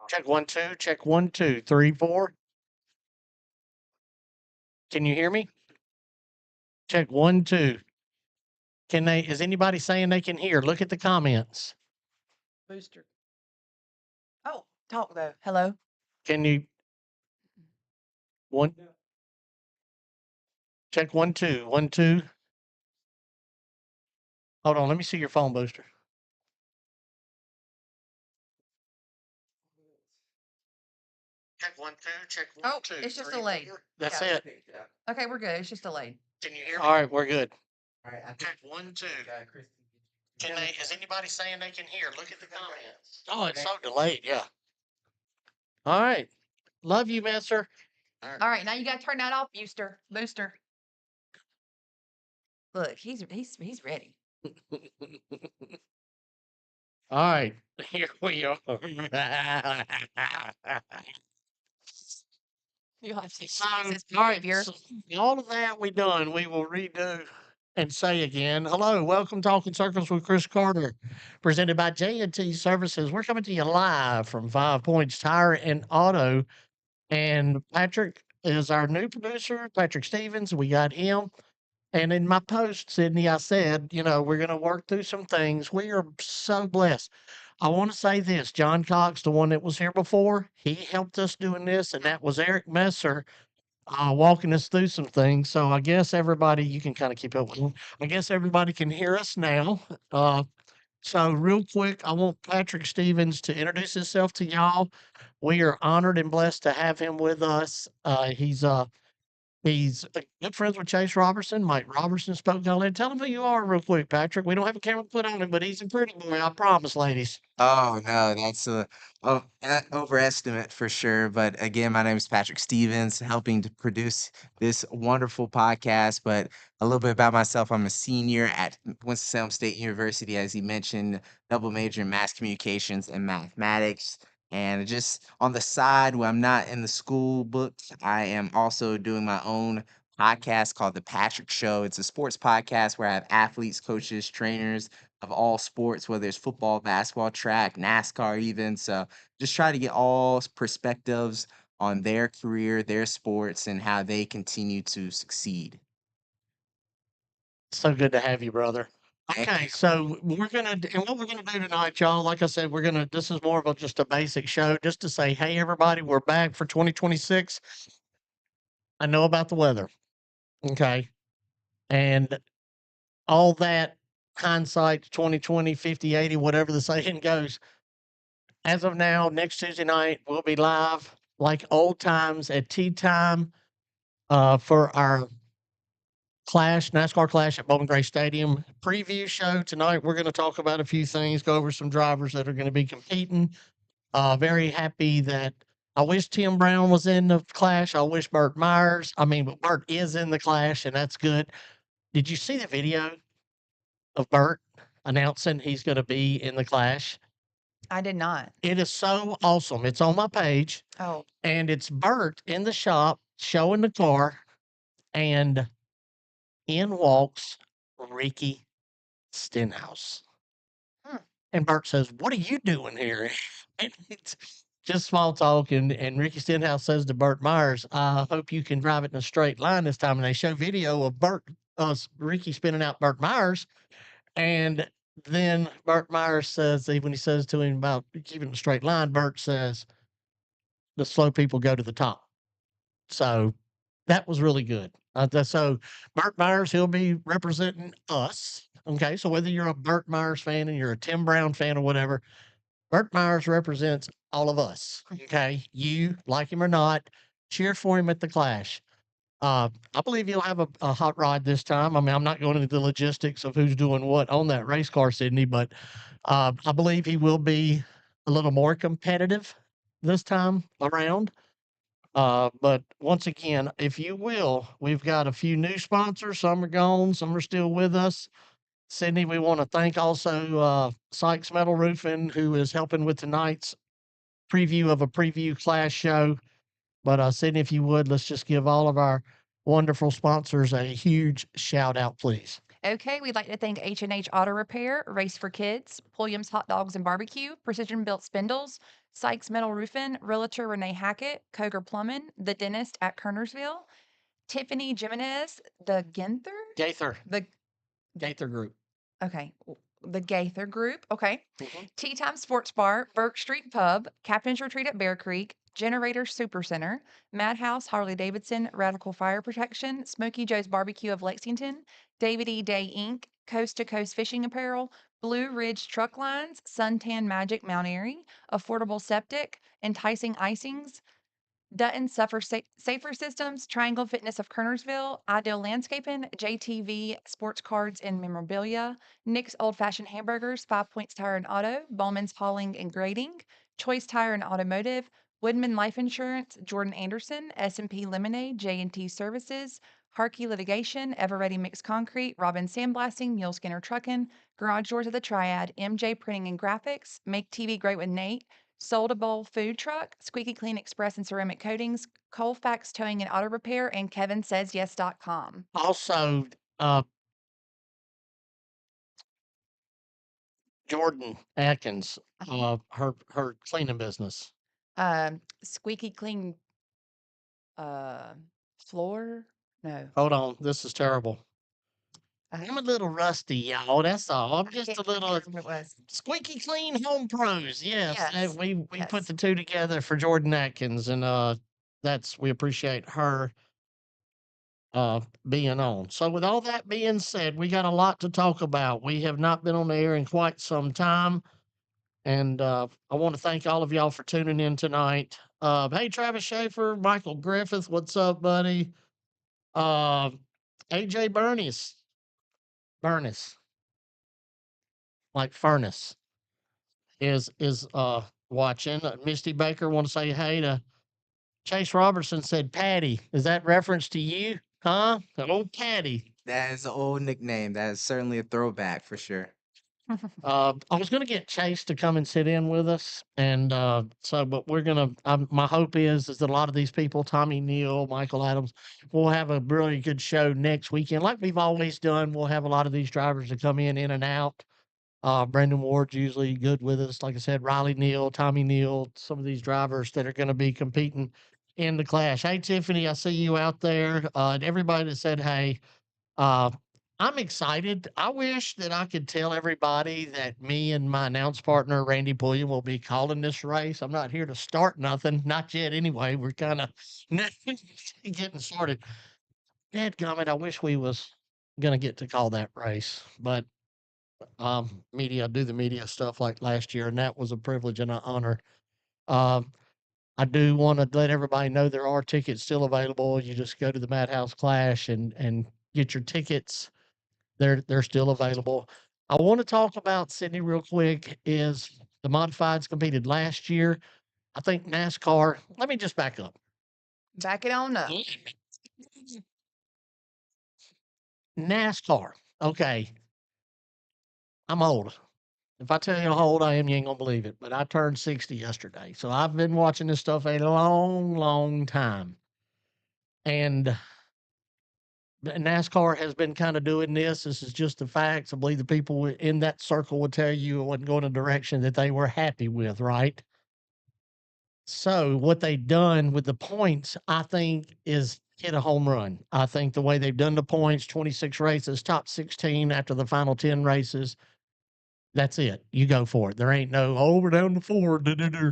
Check 1 2. Check 1 2 3 4. Can you hear me? Check 1 2. Can they? Is anybody saying they can hear? Look at the comments. Booster. Oh, talk though. Hello. Can you? One. Check 1 2 1 2. Hold on. Let me see your phone, Booster. Check 1 2. Check one Oh, two. it's just three, delayed. four. That's Yeah. it. Okay, we're good. It's just delayed. Can you hear me? All right, we're good. All right. Check 1 2. Can they? Is anybody saying they can hear? Look at the comments. Oh, it's so delayed. Yeah. All right. Love you, Mister. All right, now you got to turn that off, Booster. Booster. Look, he's ready. All right. Here we are. You'll have to So, use this all right. behavior. So all of that we done. We will redo and say again. Hello, welcome Talking Circles with Chris Carter, presented by J&T Services. We're coming to you live from 5 Points Tire and Auto. And Patrick is our new producer, Patrick Stevens. We got him. And in my post, Sydney, I said, we're going to work through some things. We are so blessed. I want to say this John Cox, the one that was here before, he helped us doing this, and that was Eric Messer walking us through some things. So I guess everybody, you can kind of keep up with me. I guess everybody can hear us now. So, real quick, I want Patrick Stevens to introduce himself to y'all. We are honored and blessed to have him with us. He's good friends with Chase Robertson. Mike Robertson spoke on it. Tell him who you are real quick, Patrick. We don't have a camera put on him, but he's a pretty boy. I promise, ladies. Oh no, that's a overestimate for sure. But again, my name is Patrick Stevens, helping to produce this wonderful podcast. But a little bit about myself: I'm a senior at Winston-Salem State University, as he mentioned, double major in mass communications and mathematics. And just on the side, when I'm not in the school books, I am also doing my own podcast called The Patrick Show. It's a sports podcast where I have athletes, coaches, trainers of all sports, whether it's football, basketball, track, NASCAR, even. So just try to get all perspectives on their career, their sports, and how they continue to succeed. So good to have you, brother. Thank Okay, you. so and what we're gonna do tonight, y'all, like I said, this is more of just a basic show, just to say, hey, everybody, we're back for 2026. I know about the weather, okay? And all that hindsight, 2020, 50, 80, whatever the saying goes. As of now, next Tuesday night, we'll be live like old times at tea time for our NASCAR Clash at Bowman Gray Stadium preview show. Tonight, we're going to talk about a few things, go over some drivers that are going to be competing. Very happy that I wish Tim Brown was in the Clash. I wish Burt Myers. But Burt is in the Clash, and that's good. Did you see the video of Burt announcing he's going to be in the Clash? I did not. It is so awesome. It's on my page, Oh, and it's Burt in the shop showing the car, and in walks Ricky Stenhouse. Hmm. And Burt says, "What are you doing here?" And it's just small talk. And Ricky Stenhouse says to Burt Myers, "I hope you can drive it in a straight line this time." And they show video of Ricky spinning out Burt Myers. And then Burt Myers says, when he says to him about keeping it a straight line, Burt says, "The slow people go to the top." So that was really good. So Burt Myers, he'll be representing us. Okay. So whether you're a Burt Myers fan and you're a Tim Brown fan or whatever, Burt Myers represents all of us. Okay. You like him or not, cheer for him at the Clash. I believe he'll have a hot rod this time. I'm not going into the logistics of who's doing what on that race car, Sydney, but I believe he will be a little more competitive this time around. But once again, if you will, we've got a few new sponsors. Some are gone, some are still with us. Sydney, we want to thank also Sykes Metal Roofing, who is helping with tonight's preview of a preview class show. But Sydney, if you would, let's just give all of our wonderful sponsors a huge shout out, please. Okay, we'd like to thank H&H Auto Repair, Race for Kids, Pulliam's Hot Dogs and Barbecue, Precision Built Spindles, Sykes Metal Roofing, Realtor Renee Hackett, Koger Plumbing, The Dentist at Kernersville, Tiffany Jimenez, the Ginther, Gaither, the Gaither Group. okay, the Gaither Group. Okay, Mhm. Tea Time Sports Bar, Burke Street Pub, Captain's Retreat at Bear Creek, Generator Super Center, Madhouse Harley Davidson, Radical Fire Protection, Smoky Joe's Barbecue of Lexington, David E. Day Inc., Coast to Coast Fishing Apparel, Blue Ridge Truck Lines, Suntan Magic Mount Airy, Affordable Septic, Enticing Icings, Dutton Safer Systems, Triangle Fitness of Kernersville, Ideal Landscaping, JTV Sports Cards and Memorabilia, Nick's Old Fashioned Hamburgers, 5 Points Tire and Auto, Bowman's Hauling and Grading, Choice Tire and Automotive, Woodman Life Insurance, Jordan Anderson, S&P Lemonade, J&T Services, Harkey Litigation, Everready Mixed Concrete, Robin Sandblasting, Mule Skinner Truckin', Garage Doors of the Triad, MJ Printing and Graphics, Make TV Great with Nate, Sold a Bowl Food Truck, Squeaky Clean Express and Ceramic Coatings, Colfax Towing and Auto Repair, and KevinSaysYes.com. Also, Jordan Atkins, her cleaning business. Squeaky Clean uh, Floor? No. Hold on, this is terrible. I I'm a little rusty, y'all. That's all. I'm just can't a little remember what it was. squeaky clean home pros. Yes, Yes. we put Yes. the two together for Jordan Atkins, and we appreciate her being on. So, with all that being said, we got a lot to talk about. We have not been on the air in quite some time, and I want to thank all of y'all for tuning in tonight. Hey, Travis Schaefer, Michael Griffith, what's up, buddy? AJ Bernice, like furnace, is watching. Misty Baker want to say hey to Chase Robertson. Said Patty. Is that reference to you? Huh? The old Patty. That is an old nickname. That is certainly a throwback for sure. I was going to get Chase to come and sit in with us, and but we're gonna. My hope is that a lot of these people, Tommy Neal, Michael Adams, will have a really good show next weekend, like we've always done. We'll have a lot of these drivers that come in and out. Brendan Ward's usually good with us. Like I said, Riley Neal, Tommy Neal, some of these drivers that are going to be competing in the clash. Hey, Tiffany, I see you out there. And everybody that said, hey, uh, I'm excited. I wish that I could tell everybody that me and my announce partner, Randy Pulliam, will be calling this race. I'm not here to start nothing. Not yet, anyway. We're kind of getting started. Dadgummit, I wish we was going to get to call that race. But do the media stuff like last year, and that was a privilege and an honor. Um, I do want to let everybody know there are tickets still available. You just go to the Madhouse Clash and get your tickets. They're still available. I want to talk about Sydney real quick. Is the modifieds competed last year? I think NASCAR. Let me just back up. Back it on up. NASCAR. Okay, I'm old. If I tell you how old I am, you ain't gonna believe it. But I turned 60 yesterday. So I've been watching this stuff a long, long time. And NASCAR has been kind of doing this. This is just the facts. I believe the people in that circle would tell you it wasn't going a direction that they were happy with, right? So what they've done with the points, I think, is hit a home run. I think the way they've done the points, 26 races, top 16 after the final 10 races, that's it. You go for it. There ain't no, oh, we're down to 4. Duh.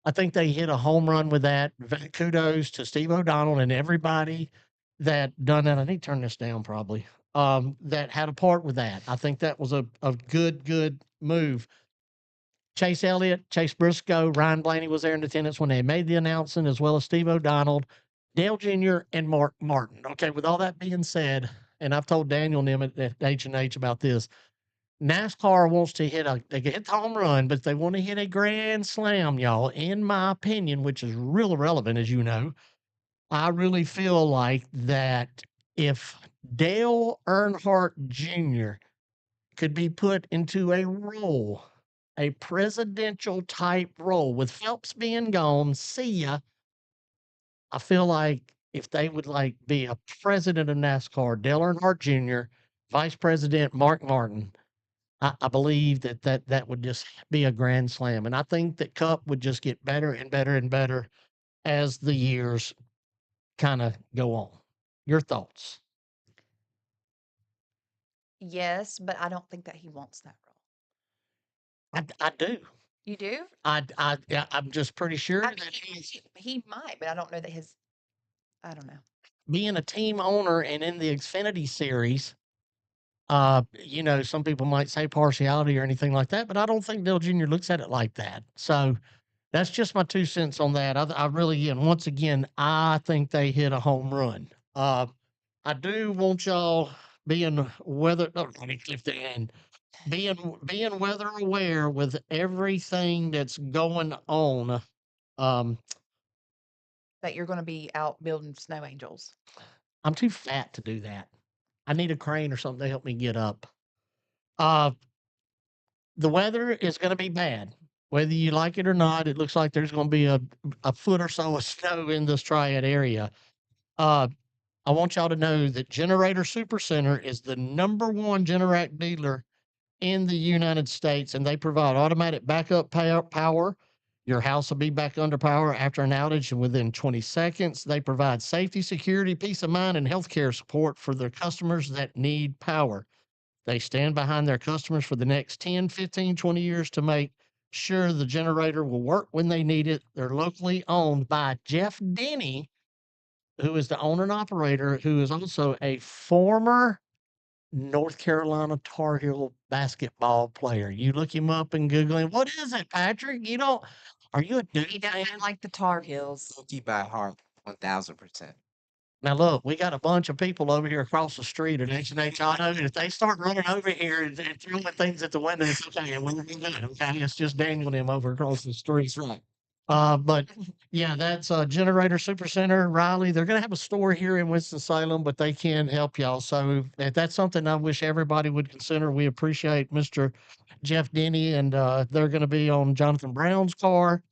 I think they hit a home run with that. Kudos to Steve O'Donnell and everybody that done that. I need to turn this down probably. That had a part with that. I think that was a good move. Chase Elliott, Chase Briscoe, Ryan Blaney was there in attendance when they made the announcement, as well as Steve O'Donnell, Dale Jr., and Mark Martin. Okay, with all that being said, and I've told Daniel Nemeth at H&H about this, NASCAR wants to they can hit the home run, but they want to hit a grand slam, y'all. In my opinion, which is real irrelevant, as you know, I really feel like that if Dale Earnhardt Jr. could be put into a presidential type role with Phelps being gone, see ya. I feel like if they would like be a president of NASCAR, Dale Earnhardt Jr., Vice President Mark Martin, I believe that would just be a grand slam. And I think that Cup would just get better and better and better as the years kind of go on. Your thoughts? Yes, but I don't think that he wants that role. I do. You do? Yeah, I'm just pretty sure I mean, that he might, but I don't know that his. I don't know. being a team owner and in the Xfinity series, some people might say partiality or anything like that, but I don't think Dale Jr. looks at it like that. So that's just my 2 cents on that. I really, and once again, I think they hit a home run. I do want y'all being weather. Oh, let me click the end. Being weather aware with everything that's going on. Um, That you're going to be out building snow angels. I'm too fat to do that. I need a crane or something to help me get up. Uh, the weather is going to be bad, whether you like it or not. It looks like there's going to be a foot or so of snow in this Triad area. Uh, I want y'all to know that Generator Supercenter is the #1 Generac dealer in the United States, and they provide automatic backup power. Your house will be back under power after an outage and within 20 seconds. They provide safety, security, peace of mind, and healthcare support for their customers that need power. They stand behind their customers for the next 10, 15, 20 years to make sure the generator will work when they need it. They're locally owned by Jeff Denny, who is the owner and operator, who is also a former North Carolina Tar Heel basketball player. You look him up and Google him. What is it, Patrick? You don't, are you a Duke He fan? doesn't like the Tar Heels. Loki by heart, 1000%. Now look, we got a bunch of people over here across the street at H&H Auto, and if they start running over here and throwing things at the window, it's okay, and we'll be good, okay? It's just Daniel and them over across the street. That's right. But yeah, that's Generator Supercenter, Riley. They're gonna have a store here in Winston-Salem, but they can help y'all. So if that's something I wish everybody would consider. We appreciate Mr. Jeff Denny, and they're gonna be on Jonathan Brown's car,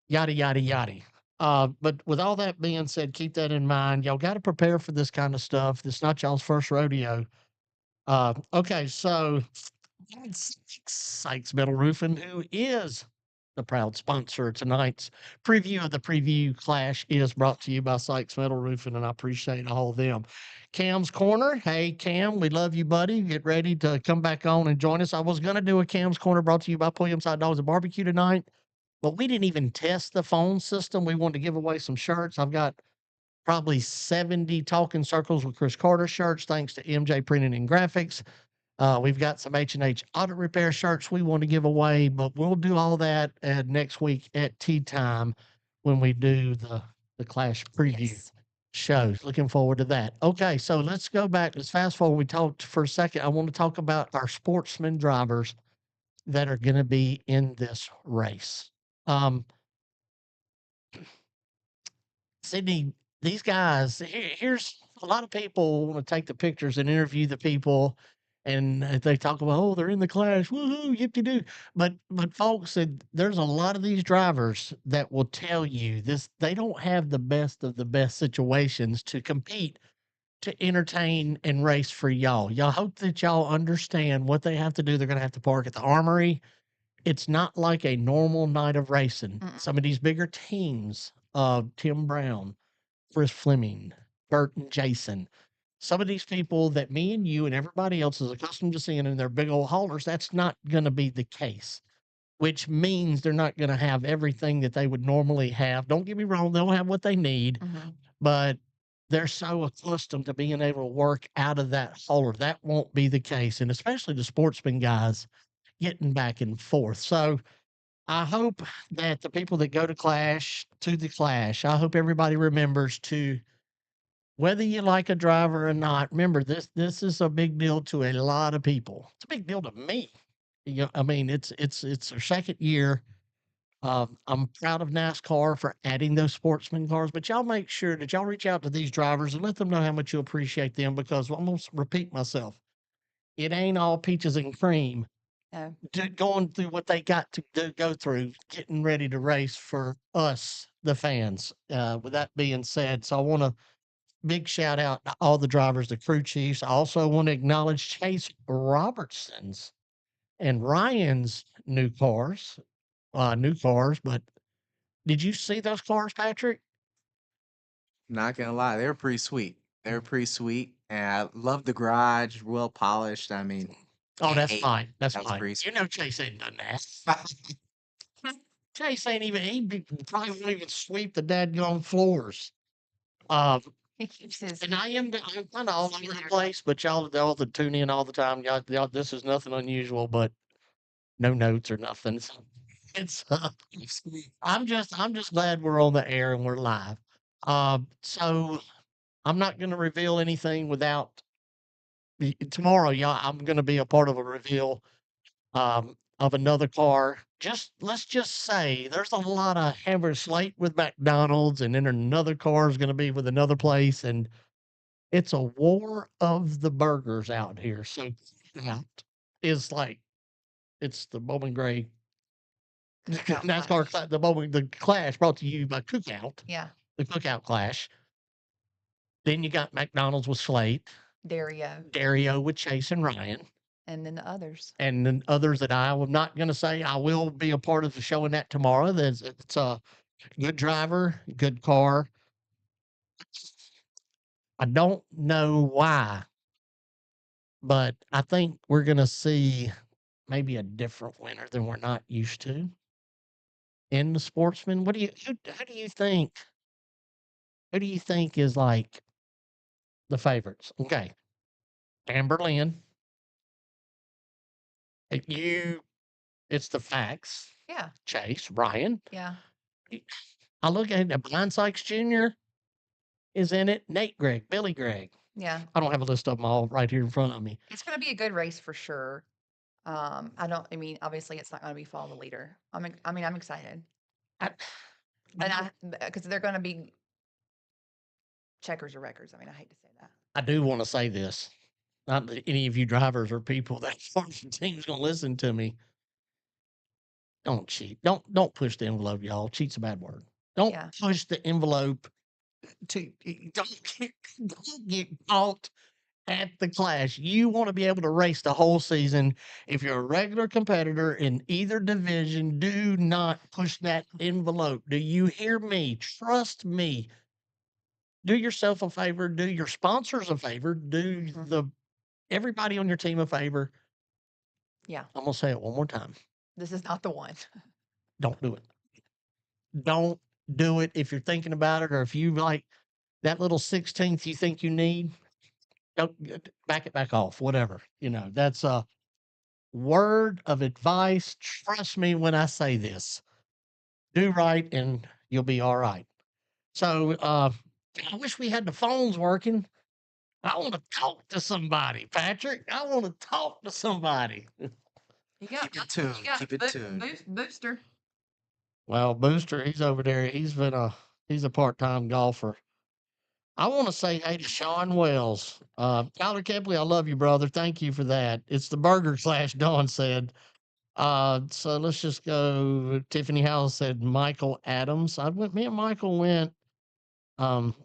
yada yada yada. But with all that being said, keep that in mind. Y'all got to prepare for this kind of stuff. This not y'all's first rodeo. Okay, so Sykes Metal Roofing, who is the proud sponsor of tonight's preview of the preview clash, is brought to you by Sykes Metal Roofing, and I appreciate all of them. Cam's Corner. Hey, Cam, we love you, buddy. Get ready to come back on and join us. I was going to do a Cam's Corner brought to you by Williams Hot Dogs and Barbecue tonight, but we didn't even test the phone system. We wanted to give away some shirts. I've got probably 70 Talking Circles with Chris Carter shirts, thanks to MJ Printing and Graphics. We've got some H&H Auto Repair shirts we want to give away, but we'll do all that next week at tea time when we do the Clash preview Yes. shows. Looking forward to that. Okay, so let's go back. Let's fast forward. We talked for a second. I want to talk about our sportsman drivers that are going to be in this race. Sydney, these guys, here's a lot of people want to take the pictures and interview the people, and they talk about, oh, they're in the clash, woohoo, yippee doo. But folks, there's a lot of these drivers that will tell you this. They don't have the best of the best situations to compete, to entertain and race for y'all. Y'all hope that y'all understand what they have to do. They're going to have to park at the Armory. It's not like a normal night of racing. Mm-mm. Some of these bigger teams, Tim Brown, Chris Fleming, Bert and Jason, some of these people that me and you and everybody else is accustomed to seeing in their big old haulers, that's not going to be the case, which means they're not going to have everything that they would normally have. Don't get me wrong, they'll have what they need, Mhm. but they're so accustomed to being able to work out of that hauler. That won't be the case. And especially the sportsman guys getting back and forth. So I hope that the people that go to the Clash, I hope everybody remembers to, whether you like a driver or not, remember this is a big deal to a lot of people. It's a big deal to me. I mean, it's our second year. I'm proud of NASCAR for adding those sportsman cars, but y'all make sure that y'all reach out to these drivers and let them know how much you appreciate them, because I'm gonna repeat myself. it ain't all peaches and cream. No. Going through what they got to go through, getting ready to race for us, the fans. With that being said, so I want to big shout out to all the drivers, the crew chiefs. I also want to acknowledge Chase Robertson's and Ryan's new cars. But did you see those cars, Patrick? Not gonna lie, they were pretty sweet. They were pretty sweet, and I love the garage, well polished. I mean, Oh, can't that's hate. fine. That's That was fine. pretty You sweet. know Chase ain't done that. Chase ain't even probably won't even sweep the dadgone floors. Um, He keeps his and I'm kind of all over the place, but y'all that tune in all the time, y'all, this is nothing unusual, but no notes or nothing. So it's I'm just glad we're on the air and we're live. So I'm not going to reveal anything without tomorrow. Y'all, I'm going to be a part of a reveal of another car. Let's just say there's a lot of hammer slate with McDonald's, and then another car is going to be with another place, and it's a war of the burgers out here. So yeah, it's like it's the Bowman Gray Cookout NASCAR Clash. the Clash brought to you by Cookout, Yeah. the Cookout Clash. Then you got McDonald's with Slate, Dario. Dario with Chase and Ryan, And then the others. and then others that I am not going to say. I will be a part of the show in that tomorrow. It's a good driver, good car. I don't know why, but I think we're going to see maybe a different winner than we're not used to in the Sportsman. Who do you think? Who do you think is like the favorites? Okay, Amber Lynn. It's the facts. Yeah. Chase, Ryan. Yeah. I look at it, Brian Sykes Jr. is in it. Nate Gregg, Billy Gregg. Yeah. I don't have a list of them all right here in front of me. It's going to be a good race for sure. I mean, obviously it's not going to be follow the leader. I'm excited. I, Because they're going to be checkers or records. I mean, I hate to say that. I do want to say this. Not that any of you drivers or people that Sportsman team's going to listen to me. Don't cheat. Don't push the envelope, y'all. Cheat's a bad word. Don't Yeah. push the envelope don't get caught at the Clash. You want to be able to race the whole season. If you're a regular competitor in either division, do not push that envelope. Do you hear me? Trust me. Do yourself a favor. Do your sponsors a favor. Do everybody on your team a favor. Yeah. I'm gonna say it one more time. This is not the one. Don't do it. Don't do it if you're thinking about it, or if you like that little 16th you think you need. Don't back it back off. Whatever. That's a word of advice. Trust me when I say this. Do right and you'll be all right. So I wish we had the phones working. I want to talk to somebody, Patrick. I want to talk to somebody. You got Keep it tuned. Keep it tuned. Booster. Well, Booster, he's over there. He's a part-time golfer. I want to say hey to Sean Wells. Tyler Kepley, I love you, brother. Thank you for that. It's the burger slash Dawn said. So let's just go. Tiffany Howell said Michael Adams. Me and Michael went um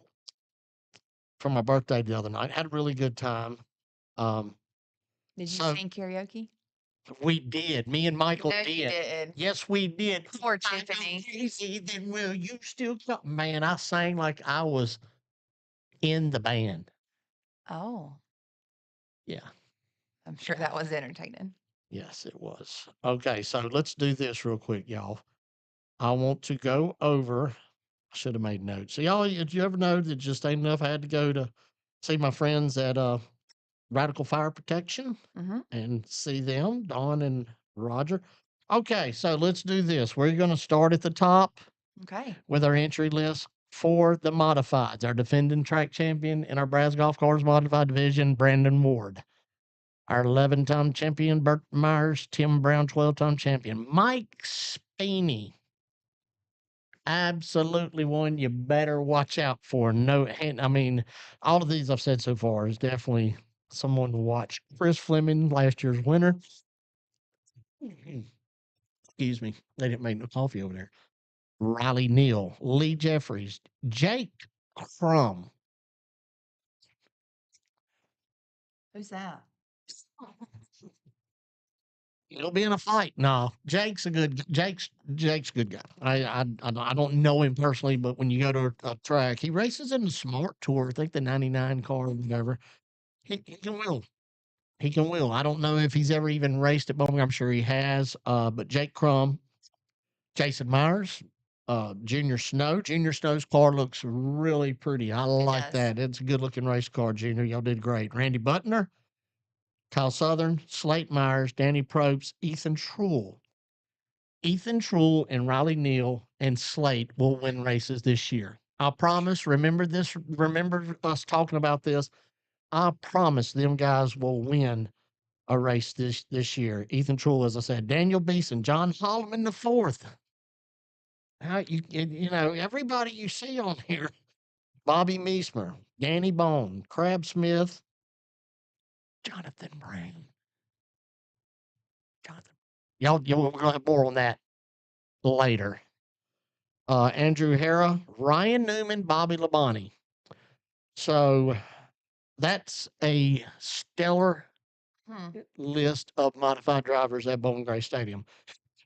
for my birthday the other night. Had a really good time. Um, Did you so sing karaoke? we did. Me and Michael No, you did. didn't. Yes, we did. Poor I know, Tiffany. Casey, then will you still come? Man, I sang like I was in the band. Oh, Yeah. I'm sure that was entertaining. Yes, it was. Okay, so let's do this real quick, y'all. I want to go over. I should have made notes. So, y'all, did you ever know that just ain't enough? I had to go to see my friends at Radical Fire Protection Mm-hmm. and see them, Don and Roger. Okay, so let's do this. We're going to start at the top Okay. with our entry list for the modifieds. Our defending track champion in our Braz Golf Cars Modified Division, Brandon Ward. Our 11-time champion, Burt Myers. Tim Brown, 12-time champion. Mike Speeney, absolutely one you better watch out for. No, I mean, all of these I've said so far is definitely someone to watch. Chris Fleming, last year's winner. Excuse me. They didn't make no coffee over there. Riley Neal, Lee Jeffries, Jake Crum. Who's that? He'll be in a fight. No, Jake's a good guy. I don't know him personally, but when you go to a track, he races in the Smart Tour. I think the '99 car or whatever. He can wheel. He can wheel. I don't know if he's ever even raced at Bowman. I'm sure he has. But Jake Crum, Jason Myers, Junior Snow. Junior Snow's car looks really pretty. I like does. that. It's a good looking race car, Junior. Y'all did great. Randy Butner, Kyle Southern, Slate Myers, Danny Probst, Ethan Truel. Ethan Truel and Riley Neal and Slate will win races this year. I promise. Remember this. Remember us talking about this. I promise them guys will win a race this year. Ethan Truel, as I said, Daniel Beeson, John Holloman the fourth. How you know everybody you see on here. Bobby Meesmer, Danny Bone, Crab Smith, Jonathan Brown. Jonathan. We're gonna have more on that later. Andrew Hara, Ryan Newman, Bobby Labonte. So that's a stellar list of modified drivers at Bowling Gray Stadium.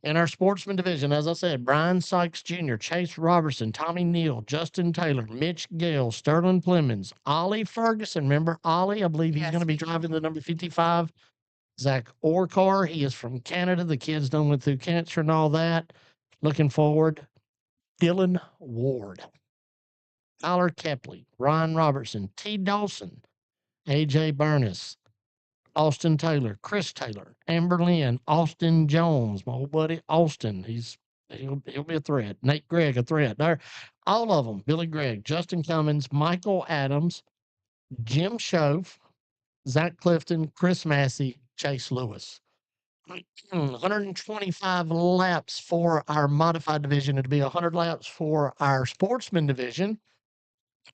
In our sportsman division, as I said, Brian Sykes Jr., Chase Robertson, Tommy Neal, Justin Taylor, Mitch Gale, Sterling Clemens, Ollie Ferguson. Remember Ollie? I believe he's Yes, going to be driving the number 55. Zach Orcar, he is from Canada. The kids done went through cancer and all that. Looking forward. Dylan Ward, Tyler Kepley, Ryan Robertson, T. Dawson, AJ Burness, Austin Taylor, Chris Taylor, Amber Lynn, Austin Jones, my old buddy Austin. He'll be a threat. Nate Gregg, a threat. There, all of them. Billy Gregg, Justin Cummins, Michael Adams, Jim Shove, Zach Clifton, Chris Massey, Chase Lewis. 125 laps for our modified division. It'll be 100 laps for our sportsman division.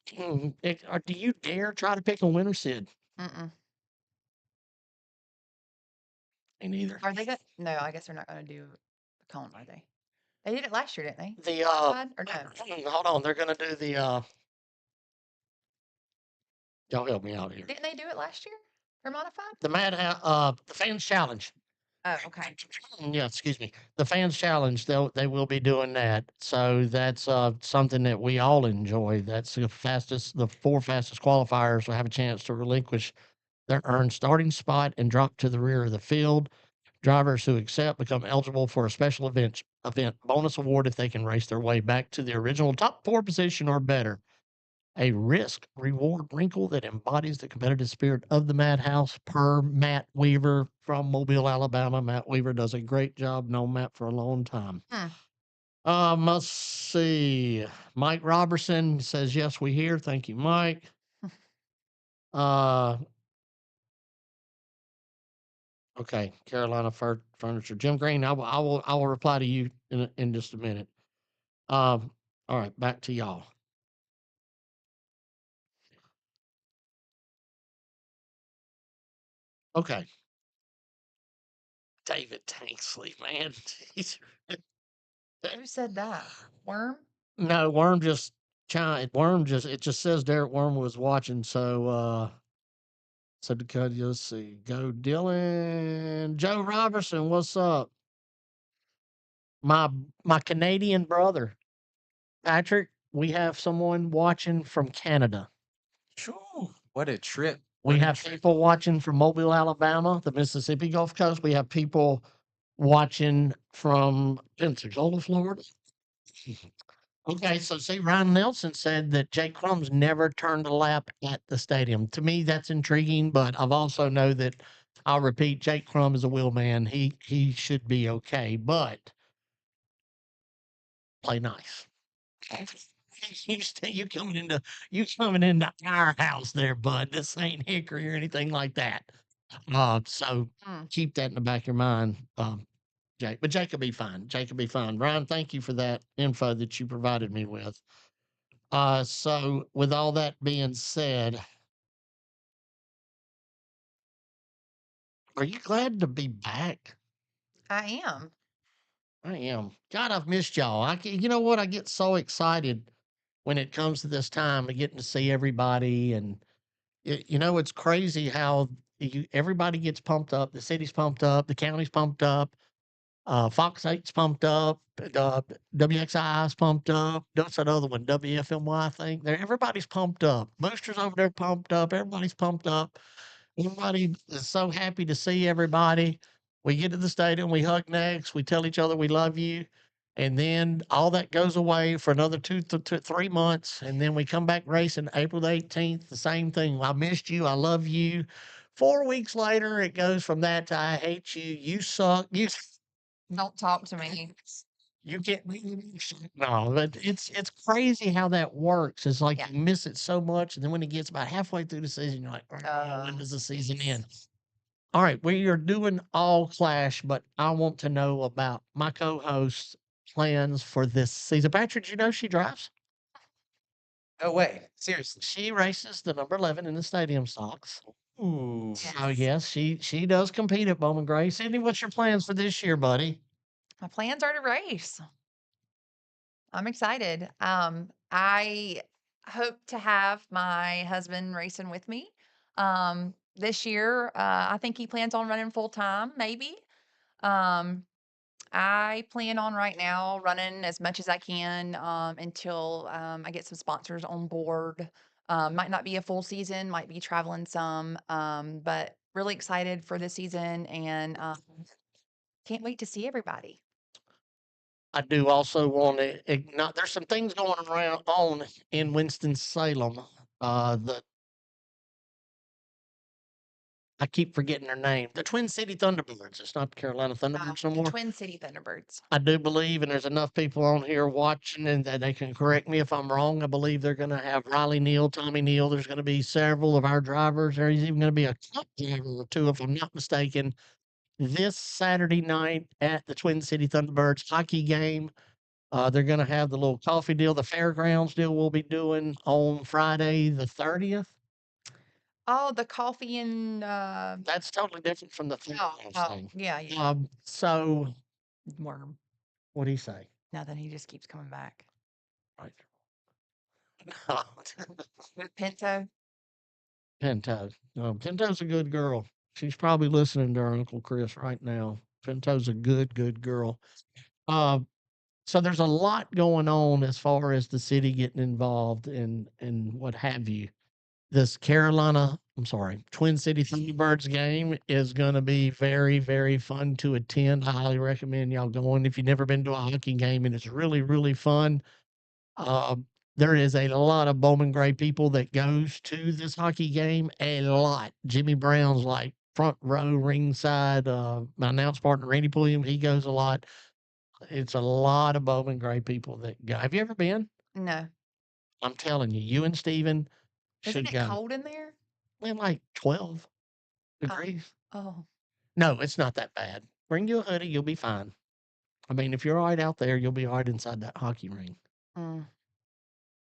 Do you dare try to pick a winner, Sid? Mm-mm. Me neither. Are they good? No, I guess they're not going to do the cone, are they? They did it last year, didn't they? The Modified or no? hold on, they're gonna do the y'all help me out here. Didn't they do it last year for modified? The fans challenge. Oh, okay. Yeah, excuse me. The fans challenge, they will be doing that. So that's something that we all enjoy. That's the four fastest qualifiers will have a chance to relinquish their earned starting spot and drop to the rear of the field. Drivers who accept become eligible for a special event bonus award if they can race their way back to the original top four position or better. A risk reward wrinkle that embodies the competitive spirit of the Madhouse, per Matt Weaver from Mobile, Alabama. Matt Weaver does a great job. Known Matt for a long time. Let's see. Mike Robertson says, yes, we hear. Thank you, Mike. Okay, Carolina Furniture. Jim Green, I will reply to you in just a minute. All right, back to y'all. Okay. David Tanksley, man. Who said that? Worm? No, Worm just it just says Derek Worm was watching, so Dakota, let's see. Go Dylan. Joe Robertson, what's up? My Canadian brother. Patrick, we have someone watching from Canada. Phew, what a trip. We What a have trip. people watching from Mobile, Alabama, the Mississippi Gulf Coast. We have people watching from Pensacola, Florida. Okay, so see, Ryan Nelson said that Jake Crum's never turned a lap at the stadium. To me, that's intriguing, but I've also know that I'll repeat, Jake Crum is a wheel man. He should be okay, but play nice. You coming into our house there, bud. This ain't Hickory or anything like that. So keep that in the back of your mind, Jake. But Jake will be fine. Jake will be fine. Ryan, thank you for that info that you provided me with. So with all that being said, Are you glad to be back? I am. I am. God, I've missed y'all. You know what? I get so excited when it comes to this time of getting to see everybody, and it's crazy how everybody gets pumped up. The city's pumped up, the county's pumped up, Fox 8's pumped up, WXI's pumped up. What's that other one? WFMY, I think. Everybody's pumped up. Boosters over there pumped up. Everybody's pumped up. Everybody is so happy to see everybody. We get to the stadium, we hug necks, we tell each other we love you, and then all that goes away for another 3 months, and then we come back racing April the 18th. The same thing. I missed you. I love you. 4 weeks later, it goes from that to I hate you. You suck. Don't talk to me. You can't. No, but it's crazy how that works. It's like Yeah. you miss it so much, and then when it gets about halfway through the season, you're like, when does the season end? All right, we are doing all Clash, but I want to know about my co-host's plans for this season. Patrick, did you know she drives? No way. Seriously. She races the number 11 in the stadium stocks. Ooh. So yes, she does compete at Bowman Gray. Sydney, what's your plans for this year, buddy? My plans are to race. I'm excited. I hope to have my husband racing with me. This year, I think he plans on running full time, maybe. Um, I plan on right now running as much as I can until I get some sponsors on board. Might not be a full season, might be traveling some, but really excited for this season and can't wait to see everybody. I do also want to acknowledge there's some things going around on in Winston-Salem. The I keep forgetting their name. The Twin City Thunderbirds. It's not the Carolina Thunderbirds no The more. Twin City Thunderbirds. I do believe, and there's enough people on here watching, and that they can correct me if I'm wrong. I believe they're going to have Riley Neal, Tommy Neal. There's going to be several of our drivers. There's even going to be a cup driver or two, if I'm not mistaken, this Saturday night at the Twin City Thunderbirds hockey game. They're going to have the little coffee deal, the fairgrounds deal we'll be doing on Friday the 30th. Oh, the coffee and That's totally different from the fairgrounds thing. yeah. So Worm. what do you say? Nothing. He just keeps coming back. Right. Pinto. Pinto. No, Pinto's a good girl. She's probably listening to her Uncle Chris right now. Pinto's a good, good girl. Uh, so there's a lot going on as far as the city getting involved and what have you. This Twin City Thunderbirds game is going to be very, very fun to attend. I highly recommend y'all going if you've never been to a hockey game, and it's really, really fun. Uh, there is a lot of Bowman Gray people that goes to this hockey game, a lot. Jimmy Brown's like front row ringside. My announce partner, Randy Pulliam, he goes a lot. It's a lot of Bowman Gray people that go. Have you ever been? No. I'm telling you, you and Steven Isn't should it go. cold in there? In like 12 degrees. Oh. No, it's not that bad. Bring you a hoodie, you'll be fine. I mean, if you're all right out there, you'll be all right inside that hockey ring. Mm.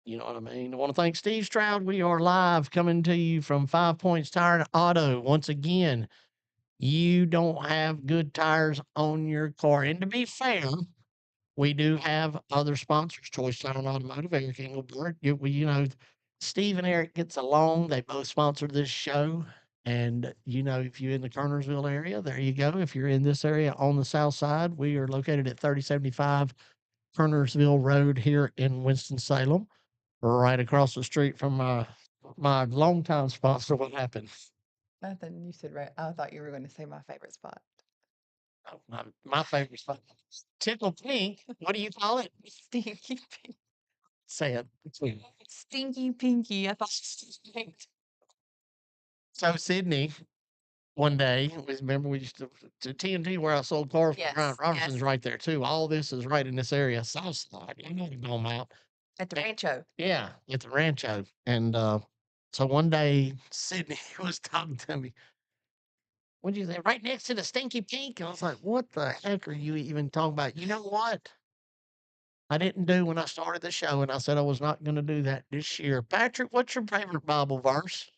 You know what I mean? I want to thank Steve Stroud. We are live coming to you from 5 Points Tire and Auto. Once again, you don't have good tires on your car. And to be fair, we do have other sponsors, Choice Tire and Automotive, Eric Engelbert. Steve and Eric gets along. They both sponsor this show. And, if you're in the Kernersville area, there you go. If you're in this area on the south side, we are located at 3075 Kernersville Road here in Winston-Salem, right across the street from my longtime sponsor. What happened? Nothing. You said right. I thought you were going to say my favorite spot. Oh, my favorite spot. Tickle Pink. What do you call it? Stinky Pinky. Say it. Stinky Pinky. I thought. So Sydney, one day, remember we used to TNT where I sold cars for Brian Yes, Robertson's yes. right there too. All this is right in this area, south side. I know you know 'em out. At the And- Rancho. Yeah, at the Rancho. And so one day Sydney was talking to me. What'd you say? Right next to the Stinky Pink. I was like, what the heck are you even talking about? You know what? I didn't do when I started the show, and I said I was not going to do that this year. Patrick, what's your favorite Bible verse?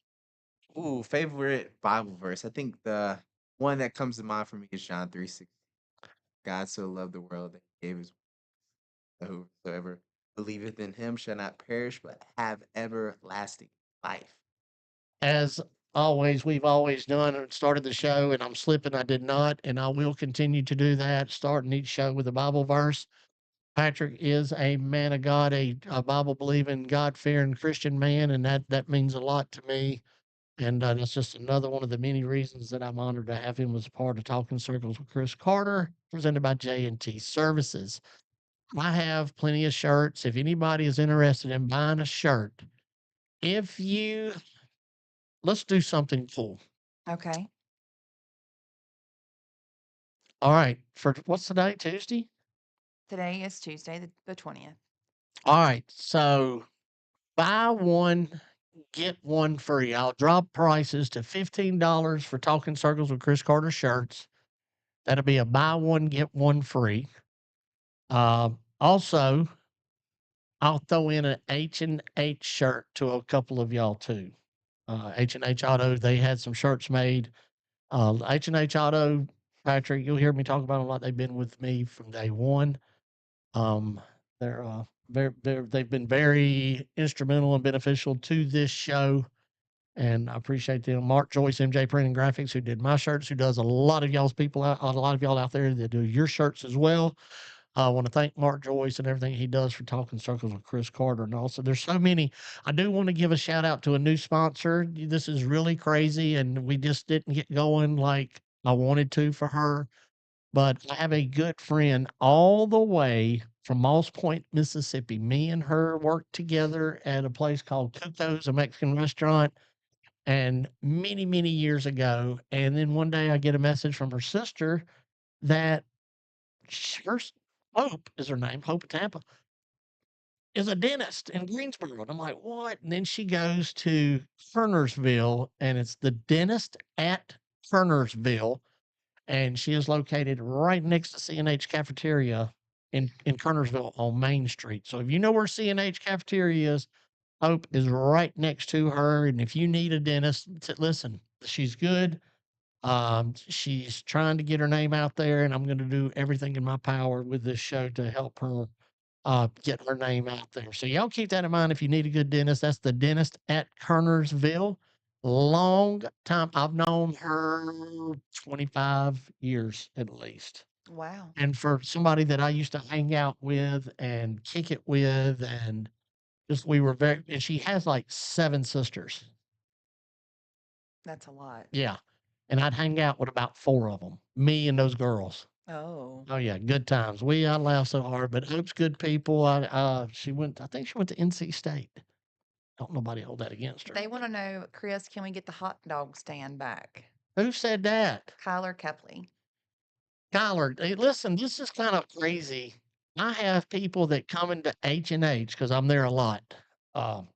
Ooh, favorite Bible verse. I think the one that comes to mind for me is John 3:16. God so loved the world that he gave his whosoever believeth in him shall not perish but have everlasting life. As always, we've always done and started the show, and I'm slipping. I did not, and I will continue to do that, starting each show with a Bible verse. Patrick is a man of God, a Bible believing, God fearing Christian man, and that means a lot to me. And that's just another one of the many reasons that I'm honored to have him as a part of Talking Circles with Chris Carter, presented by J&T Services. I have plenty of shirts. If anybody is interested in buying a shirt, if you let's do something cool. Okay. All right, for what's the date? Tuesday? Today is Tuesday, the 20th. All right, so buy one, get one free. I'll drop prices to $15 for Talking Circles with Chris Carter shirts. That'll be a buy one, get one free. Also, I'll throw in an H&H shirt to a couple of y'all too. H&H Auto, they had some shirts made. H&H Auto, Patrick, you'll hear me talk about them a lot. They've been with me from day one. They're they've been very instrumental and beneficial to this show, and I appreciate them. Mark Joyce, MJ Printing Graphics, who did my shirts, who does a lot of y'all out there that do your shirts as well. I want to thank Mark Joyce and everything he does for Talking Circles with Chris Carter. And also, there's so many. I do want to give a shout out to a new sponsor. This is really crazy, and we just didn't get going like I wanted to for her. But I have a good friend all the way from Moss Point, Mississippi. Me and her worked together at a place called Cuco's, a Mexican restaurant, and many, many years ago. And then one day I get a message from her sister that her Hope is her name, Hope Tampa, is a dentist in Greensboro. And I'm like, what? And then she goes to Kernersville, and it's the dentist at Kernersville. And she is located right next to CNH Cafeteria in Kernersville on Main Street. So if you know where CNH Cafeteria is, Hope is right next to her. And if you need a dentist, listen, she's good. She's trying to get her name out there, and I'm going to do everything in my power with this show to help her get her name out there. So y'all keep that in mind if you need a good dentist. That's the dentist at Kernersville. Long time. I've known her 25 years at least. Wow. And for somebody that I used to hang out with and kick it with, and just we were very, and she has like 7 sisters. That's a lot. Yeah. And I'd hang out with about 4 of them, me and those girls. Oh. Oh yeah, good times. I laugh so hard, but Hope's good people. I think she went to NC State. Don't nobody hold that against her. They want to know, Chris, can we get the hot dog stand back? Who said that? Kyler Kepley. Kyler, hey, listen, this is kind of crazy. I have people that come into H&H because I'm there a lot. Um,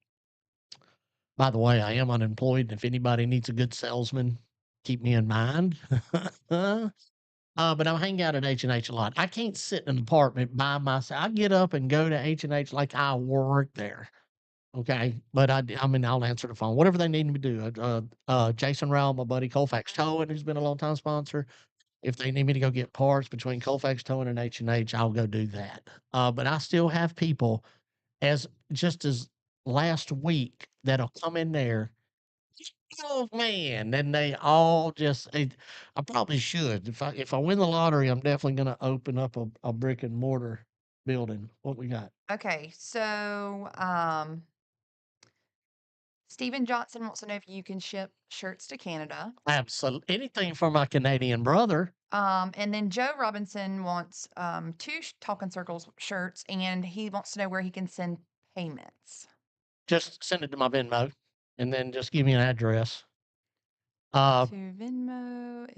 by the way, I am unemployed. If anybody needs a good salesman, keep me in mind. But I hang out at H&H a lot. I can't sit in an apartment by myself. I get up and go to H&H like I work there. Okay. But I mean, I'll answer the phone, whatever they need me to do. Jason Rowell, my buddy Colfax Towing, who's been a long time sponsor. If they need me to go get parts between Colfax Towing and H&H, I'll go do that. But I still have people just as last week that'll come in there. Oh man, then they all I probably should. If I win the lottery, I'm definitely gonna open up a brick and mortar building. What we got? Okay, so Stephen Johnson wants to know if you can ship shirts to Canada. Absolutely anything for my Canadian brother. And then Joe Robinson wants 2 Talking Circles shirts, and he wants to know where he can send payments. Just send it to my Venmo, and then just give me an address. To Venmo.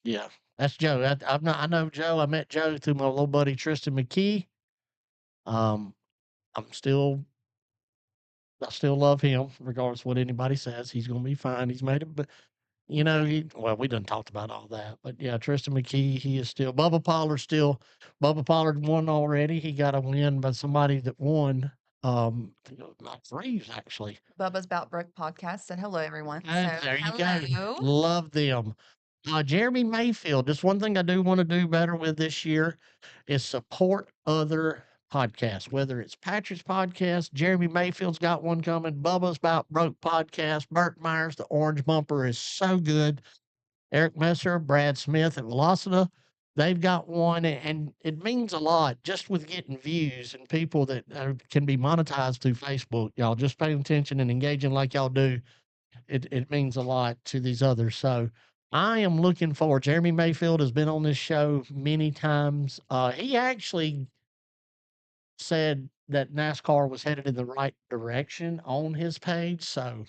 Yeah, that's Joe. I know Joe. I met Joe through my little buddy Tristan McKee. Um, I still love him, regardless of what anybody says. He's gonna be fine. He's made it, but we done talked about all that. But yeah, Tristan McKee, he is still Bubba Pollard won already. He got a win by somebody that won I think it was Mike Reeves actually. Bubba's About Broke podcast said hello, everyone. And So there you go. hello. Love them. Jeremy Mayfield. Just one thing I do want to do better with this year is support other podcasts, whether it's Patrick's podcast, Jeremy Mayfield's got one coming, Bubba's About Broke podcast, Burt Myers, The Orange Bumper is so good. Eric Messer, Brad Smith at Velocita, they've got one, and it means a lot just with getting views and people that can be monetized through Facebook. Y'all just paying attention and engaging like y'all do. It means a lot to these others. So I am looking forward. Jeremy Mayfield has been on this show many times. He actually said that NASCAR was headed in the right direction on his page. So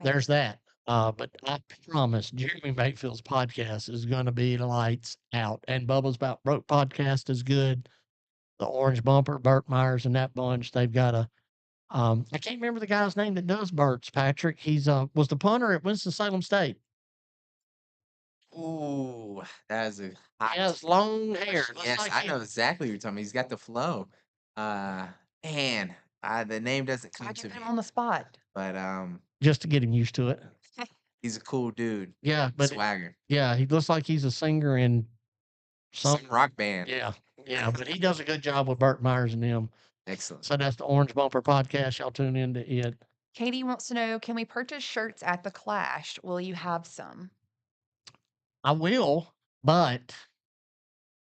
there's that. But I promise Jeremy Mayfield's podcast is going to be lights out. And Bubba's About Broke podcast is good. The Orange Bumper, Burt Myers, and that bunch, they've got a I can't remember the guy's name that does Burt's, Patrick. He's was the punter at Winston-Salem State. Ooh, that is a He hot has long hair. question. Looks Yes, like I he know exactly what you're talking about. He's got the flow. Man, the name doesn't come Why'd you to put me, him on the spot? but just to get him used to it. he's a cool dude. Yeah, but Swagger. yeah, he looks like he's a singer in some Some rock band. yeah, but he does a good job with Burt Myers and them. Excellent. So that's the Orange Bumper podcast. Y'all tune into it. Katie wants to know, can we purchase shirts at the Clash? Will you have some? I will, but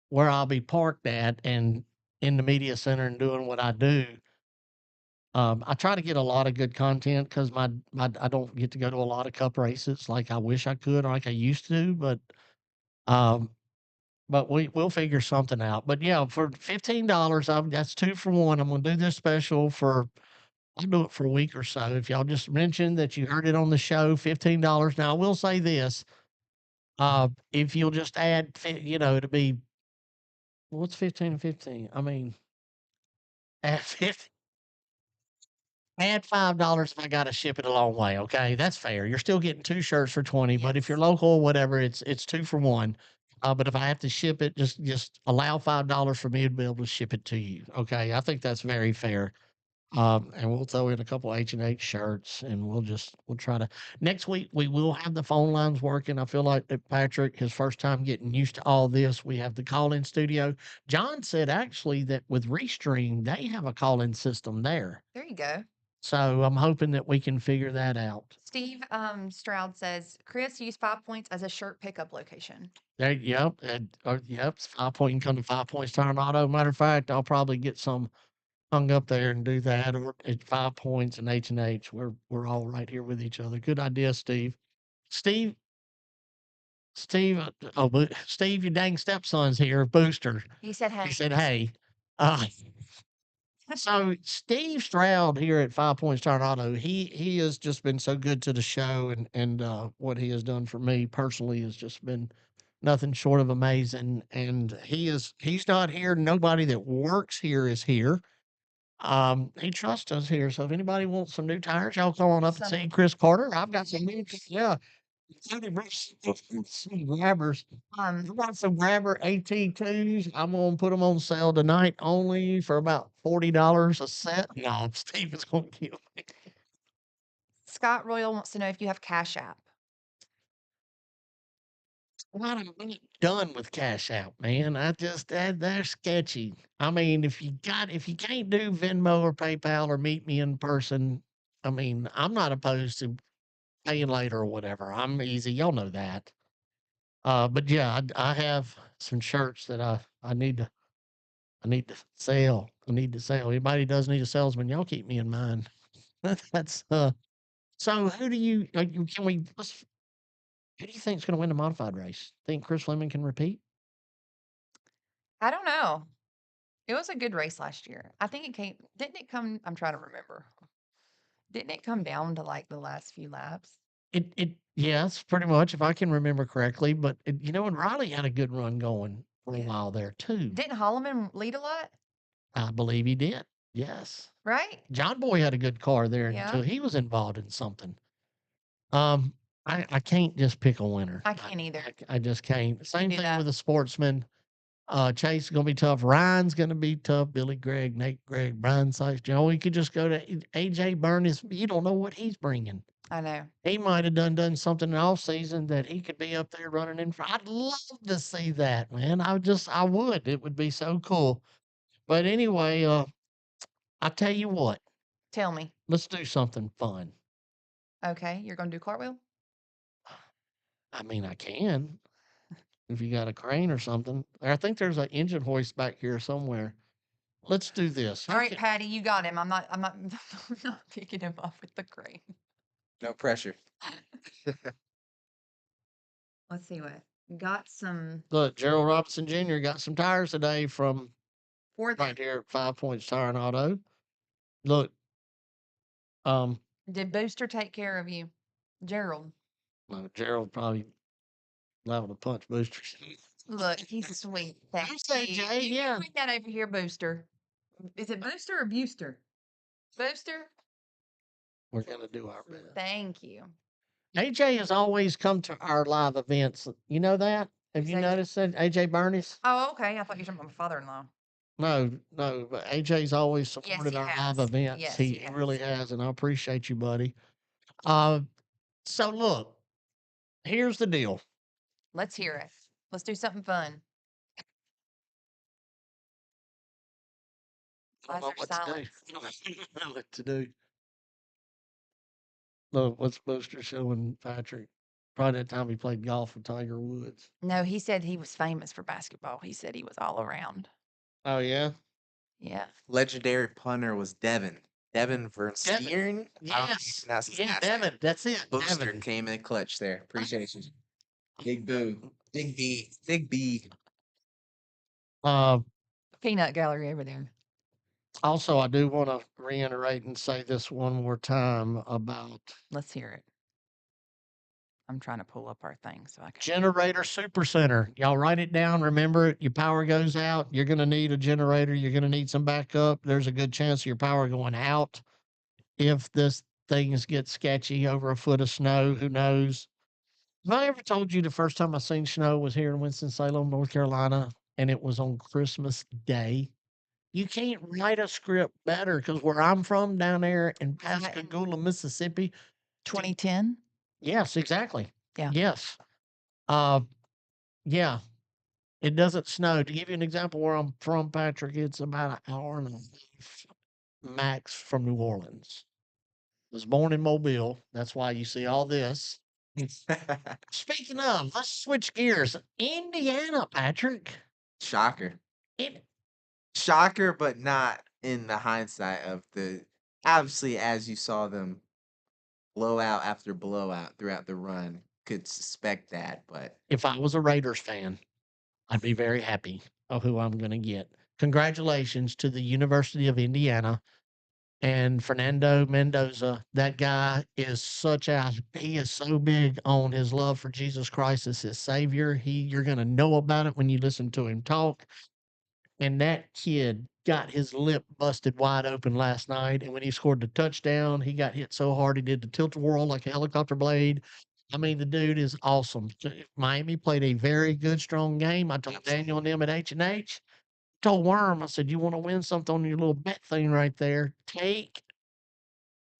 where I'll be parked at and in the media center and doing what I do, I try to get a lot of good content because my I don't get to go to a lot of cup races like I wish I could or like I used to, um, but we'll figure something out. But yeah, for $15, that's 2 for 1. I'm gonna do this special for I'll do it for a week or so. If y'all just mention that you heard it on the show, $15. Now I will say this, if you'll just add, it'll be what's 15 and 15? I mean, add 50, add $5 if I gotta ship it a long way, okay? That's fair. You're still getting 2 shirts for 20, but if you're Yes. local or whatever, it's 2 for 1. But if I have to ship it, just allow $5 for me to be able to ship it to you, okay? I think that's very fair. And we'll throw in a couple H&H shirts, and we'll try to next week, we will have the phone lines working. I feel like that Patrick, his first time getting used to all this, we have the call-in studio. John said actually that with Restream, they have a call-in system there. There you go. So I'm hoping that we can figure that out. Steve Stroud says, Chris, use 5 Points as a shirt pickup location. There, yep, yep. 5 Point, you can come to 5 Points Tire and Auto. Matter of fact, I'll probably get some hung up there and do that, or at 5 Points and H&H. We're all right here with each other. Good idea, Steve. Steve, but Steve, your dang stepson's here, Booster. He said, hey. He said, hey. Uh, so Steve Stroud here at 5 Points Tire and Auto, he has just been so good to the show, and what he has done for me personally has just been nothing short of amazing. And he's not here. Nobody that works here is here. He trusts us here. So if anybody wants some new tires, y'all come on up and see Chris Carter. I've got some new, yeah. Some grabbers. I've got some grabber AT2s. I'm gonna put them on sale tonight only for about $40 a set. No, Steve is gonna kill me. Scott Royal wants to know if you have Cash App. What I'm not done with Cash App, man. I just they're sketchy. I mean, if you can't do Venmo or PayPal or meet me in person, I mean, I'm not opposed to paying later or whatever. I'm easy. Y'all know that. But yeah, I have some shirts that I need to sell. I need to sell. Anybody does need a salesman, y'all keep me in mind. That's so who do you think is gonna win the modified race? Think Chris Fleming can repeat? I don't know. It was a good race last year. I think didn't it come, I'm trying to remember. Didn't it come down to like the last few laps? Yes, pretty much if I can remember correctly. But and Riley had a good run going for a Yeah. while there too. Didn't Holloman lead a lot? I believe he did. Yes. Right? John Boy had a good car there Yeah. until he was involved in something. I can't just pick a winner. I can't either. I just can't. Same do thing that. with a sportsman. Chase is gonna be tough. Ryan's gonna be tough. Billy Gregg, Nate Gregg, Brian Sykes. You could just go to AJ Burness. You don't know what he's bringing. I know. He might have done something in off season that he could be up there running in front. I'd love to see that, man. I would. It would be so cool. But anyway, I tell you what, Tell me. let's do something fun. Okay, you're gonna do cartwheel? I mean, I can if you got a crane or something. I think there's an engine hoist back here somewhere. Let's do this. All right, Patty, you got him. I'm not I'm not picking him up with the crane. No pressure. Let's see what. Got some Look, Gerald Robinson Jr. got some tires today from for right here at 5 Points Tire and Auto. Look, Did Booster take care of you? Gerald. Gerald probably liable to punch boosters. Look, he's sweet. Thank You say, you. Jay, You yeah. bring that over here, Booster. Is it Booster or Booster? Booster? We're gonna do our best. Thank you. AJ has always come to our live events. You know that? Have Who's you AJ? noticed that? AJ Burness? Oh, okay. I thought you were talking about my father-in-law. No, but AJ's always Yes, supported he our has. live events. Yes, He he really has. has, and I appreciate you, buddy. So look, here's the deal. Let's hear it. Let's do something fun. I don't know Why is what there to do. silence? I don't know what to do. Look, what's Booster showing Patrick? Probably that time he played golf with Tiger Woods. No, he said he was famous for basketball. He said he was all around. Oh yeah, Yeah. Legendary punter was Devin. Devin Versteeren. yes, Pronounce his yeah, last name. Devin. That's it. Booster Devin. came in clutch there. Appreciate you. Big Boo. Big B. Big B. Peanut gallery over there. Also, I do want to reiterate and say this one more time about Let's hear it. I'm trying to pull up our thing so I can. Generator Super Center. Y'all write it down. Remember it. Your power goes out. You're going to need a generator. You're going to need some backup. There's a good chance of your power going out if this things get sketchy over a foot of snow. Who knows? Have I ever told you the first time I seen snow was here in Winston-Salem, North Carolina, and it was on Christmas Day? You can't write a script better because where I'm from down there in that in- Pascagoula, Mississippi. 2010? Yes, exactly. Yeah. Yes. Yeah. It doesn't snow. To give you an example where I'm from, Patrick, it's about an hour and a half max from New Orleans. Was born in Mobile. That's why you see all this. Speaking of, let's switch gears. Indiana, Patrick. Shocker. It, Shocker, but not in the hindsight of the obviously as you saw them blowout after blowout throughout the run, could suspect that, but if I was a Raiders fan, I'd be very happy of who I'm going to get. Congratulations to the University of Indiana and Fernando Mendoza. That guy is he is so big on his love for Jesus Christ as his savior. You're going to know about it when you listen to him talk. And that kid got his lip busted wide open last night. And when he scored the touchdown, he got hit so hard he did the tilt-a-whirl like a helicopter blade. I mean, the dude is awesome. Miami played a very good, strong game. I told Daniel and them at H&H, told Worm, I said, you want to win something on your little bet thing right there? Take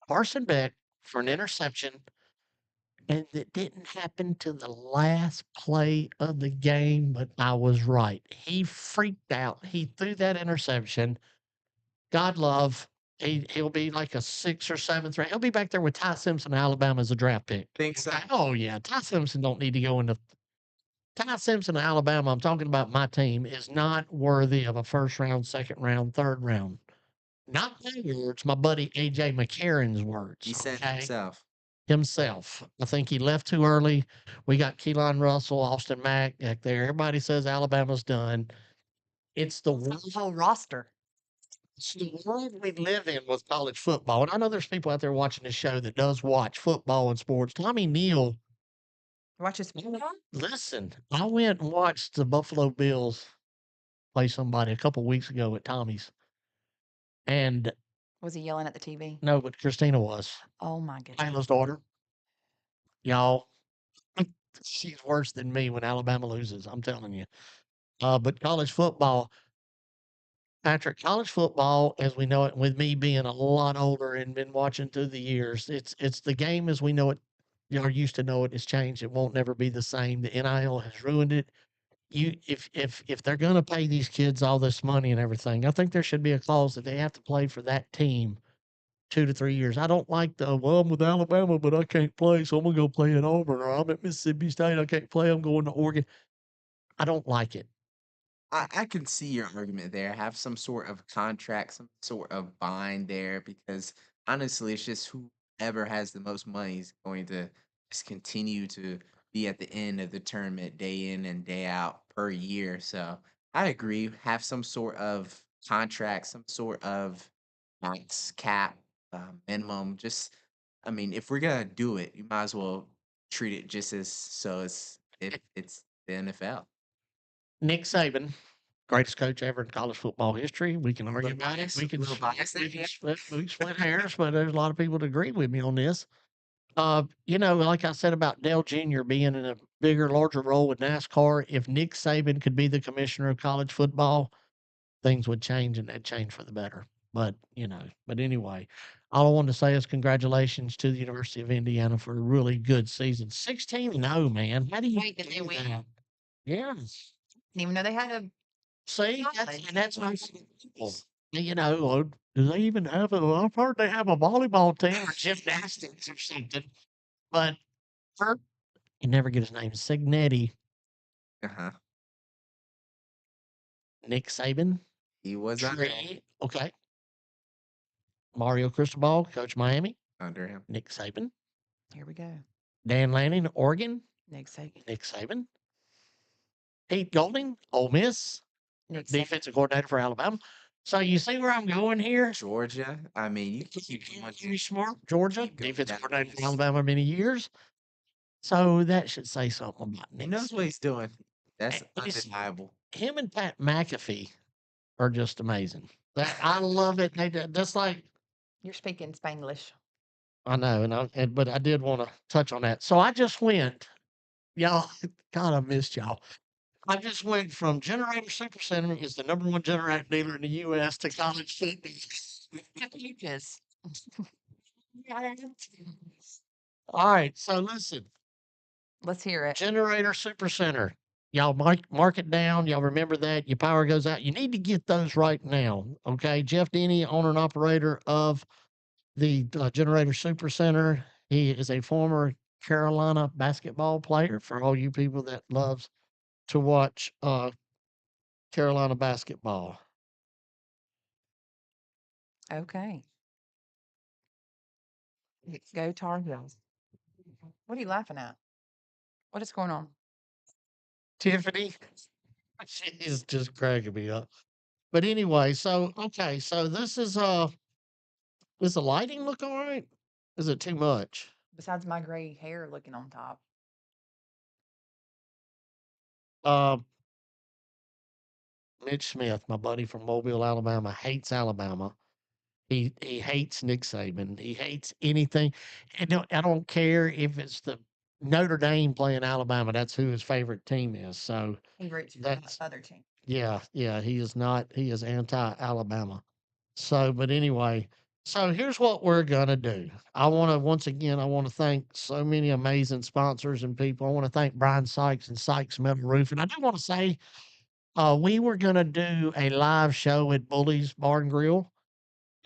Carson Beck for an interception. And it didn't happen to the last play of the game, but I was right. He freaked out. He threw that interception. God love. He'll be like a 6th or 7th round. He'll be back there with Ty Simpson, Alabama, as a draft pick. think so. Oh yeah, Ty Simpson don't need to go into Ty Simpson, Alabama. I'm talking about my team is not worthy of a 1st round, 2nd round, 3rd round. Not my words, my buddy AJ McCarron's words. He said okay? himself. I think he left too early. We got Keelan Russell, Austin Mack back there. Everybody says Alabama's done. It's the world, whole roster. it's the world we live in with college football. And I know there's people out there watching this show that does watch football and sports. Tommy Neal, Watch this. listen, I went and watched the Buffalo Bills play somebody a couple weeks ago at Tommy's. And Was he yelling at the TV? no, but Christina was. Oh my goodness. Taylor's daughter. Y'all, she's worse than me when Alabama loses. I'm telling you. But college football, Patrick, college football as we know it, with me being a lot older and been watching through the years, it's the game as we know it, or used to know it, has changed. It won't never be the same. The NIL has ruined it. You if they're gonna pay these kids all this money and everything, I think there should be a clause that they have to play for that team 2 to 3 years. I don't like the, "Well, I'm with Alabama, but I can't play, so I'm gonna go play at Auburn," or, "I'm at Mississippi State, I can't play, I'm going to Oregon." I don't like it. I can see your argument there. Have some sort of contract, some sort of bind there, because honestly, it's just whoever has the most money is going to just continue to be at the end of the tournament day in and day out per year. So I agree. Have some sort of contract, some sort of max cap, minimum. Just, I mean, if we're gonna do it, you might as well treat it just as so it's if it's the NFL. Nick Saban, greatest coach ever in college football history. We can argue Little about it. bias, a little bias there, yeah. We can split hairs, but there's a lot of people that agree with me on this. Like I said about Dale Jr. being in a bigger, larger role with NASCAR, if Nick Saban could be the commissioner of college football, things would change and they'd change for the better. But anyway, all I wanted to say is congratulations to the University of Indiana for a really good season. 16-0, man. How do you Wait, did they do win? that? Yes. Didn't even know they had a See, college. that's my people. Do they even have I've heard they have a volleyball team or gymnastics or something, but Kurt, you never get his name, Signetti, Uh-huh. Nick Saban, He was okay. Mario Cristobal, Coach Miami, under him. Nick Saban. Here we go. Dan Lanning, Oregon, Nick Saban. Nick Saban. Pete Golding, Ole Miss, Nick Saban. defensive coordinator for Alabama. So you see where I'm going here? Georgia. I mean, you can keep going. Jimmy Smart, Georgia, Keep going defensive down the coordinator for list. Alabama many years. So that should say something about He Nick knows what he's doing. That's And it's- undeniable. Him and Pat McAfee are just amazing. I love it. That's like You're speaking Spanglish. I know, but I did want to touch on that. So I just went, y'all. God, I missed y'all. I just went from Generator Supercenter is the number one generator dealer in the U.S. to College Fitness. You just All right, so listen, let's hear it. Generator Supercenter. Y'all mark it down. Y'all remember that your power goes out. You need to get those right now. Okay, Jeff Denny, owner and operator of the Generator Supercenter. He is a former Carolina basketball player. For all you people that loves to watch Carolina basketball. Okay. Go Tar Heels. What are you laughing at? What is going on? Tiffany, she's just cracking me up. But anyway, so okay, so this is does the lighting look all right? Is it too much? Besides my gray hair looking on top. Um, Mitch Smith, my buddy from Mobile, Alabama, hates Alabama. He hates Nick Saban. He hates anything. And I don't care if it's the Notre Dame playing Alabama. That's who his favorite team is. So He roots for the that's other team. yeah, he is not. He is anti-Alabama. So, but anyway, so here's what we're gonna do. I want to once again, I want to thank so many amazing sponsors and people. I want to thank Brian Sykes and Sykes Metal Roof. And I do want to say, we were gonna do a live show at Bully's Bar and Grill,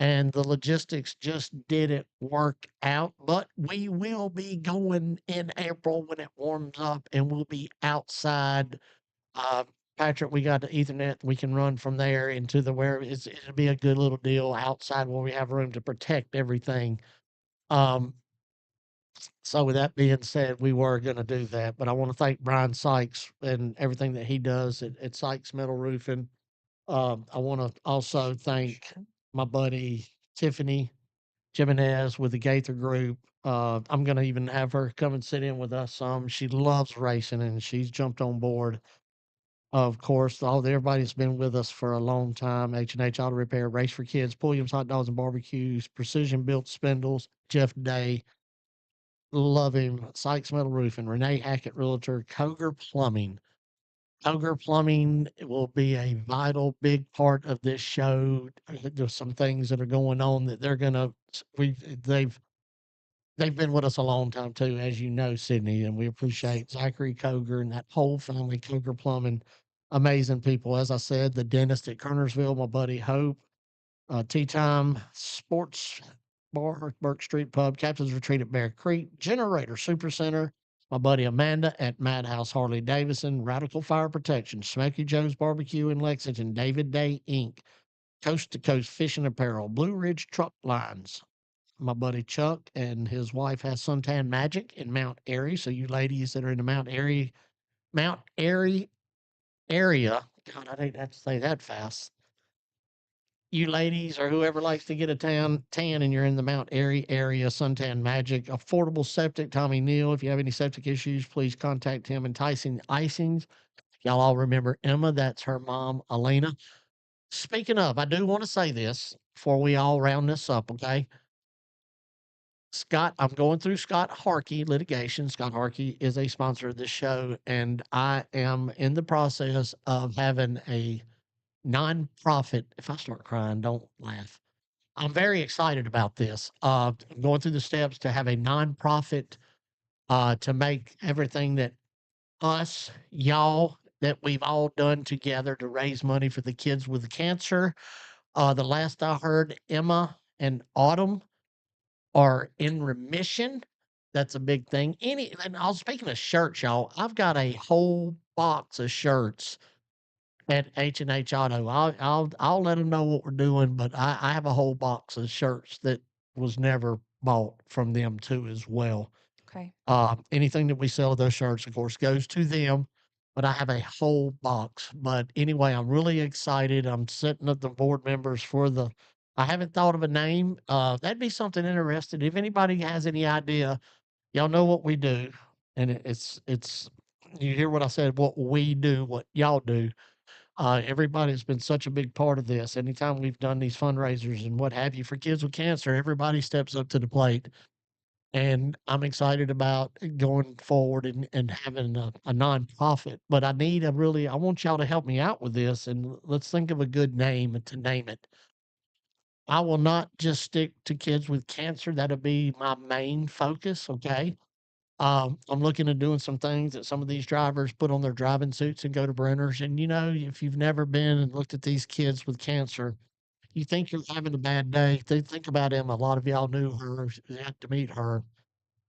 and the logistics just didn't work out. But we will be going in April when it warms up, and we'll be outside. Uh, Patrick, we got the Ethernet. We can run from there into the where it'll be a good little deal outside where we have room to protect everything. Um, so with that being said, we were going to do that, but I want to thank Brian Sykes and everything that he does at Sykes Metal Roofing. I want to also thank my buddy Tiffany Jimenez with the Gaither Group. I'm going to even have her come and sit in with us some. She loves racing and she's jumped on board. Of course, everybody's been with us for a long time. H&H Auto Repair, Race for Kids, Pulliam's Hot Dogs and Barbecues, Precision Built Spindles, Jeff Day, love him, Sykes Metal Roofing, Renee Hackett Realtor, Koger Plumbing, Ogre Plumbing will be a vital, big part of this show. There's some things that are going on that they're gonna. We they've been with us a long time too, as you know, Sydney, and we appreciate Zachary Koger and that whole family, Koger Plumbing. Amazing people. As I said, the dentist at Kernersville, my buddy Hope, Tea Time Sports Bar, Burke Street Pub, Captain's Retreat at Bear Creek, Generator Super Center, my buddy Amanda at Madhouse Harley Davidson, Radical Fire Protection, Smoky Joe's Barbecue in Lexington, David Day Inc., Coast to Coast Fishing Apparel, Blue Ridge Truck Lines. My buddy Chuck and his wife has Suntan Magic in Mount Airy. So you ladies that are in the Mount Airy area, God, I didn't have to say that fast. You ladies or whoever likes to get a tan and you're in the Mount Airy area, Suntan Magic, Affordable Septic, Tommy Neal. If you have any septic issues, please contact him. Enticing Icings. Y'all all remember Emma. That's her mom, Elena. Speaking of, I do want to say this before we all round this up, okay? Scott, I'm going through Scott Harkey litigation. Scott Harkey is a sponsor of this show, and I am in the process of having a nonprofit. If I start crying, don't laugh. I'm very excited about this. I'm going through the steps to have a nonprofit to make everything that us, y'all, that we've all done together to raise money for the kids with cancer. The last I heard, Emma and Autumn are in remission. That's a big thing. And I was speaking of shirts, y'all. I've got a whole box of shirts at H&H Auto. I'll let them know what we're doing, but I have a whole box of shirts that was never bought from them too as well. Okay. Anything that we sell of those shirts, of course, goes to them, but I have a whole box. But anyway, I'm really excited. I'm setting up the board members for the. I haven't thought of a name. That'd be something interesting. If anybody has any idea, y'all know what we do, and it's. You hear what I said? What we do, what y'all do. Everybody's been such a big part of this. Anytime we've done these fundraisers and what have you for kids with cancer, everybody steps up to the plate and I'm excited about going forward and having a nonprofit. But I want y'all to help me out with this, and let's think of a good name to name it. I will not just stick to kids with cancer. That'll be my main focus. Okay. I'm looking at doing some things that some of these drivers put on their driving suits and go to Brenner's. And if you've never been and looked at these kids with cancer, you think you're having a bad day. Think about Emma. A lot of y'all knew her, had to meet her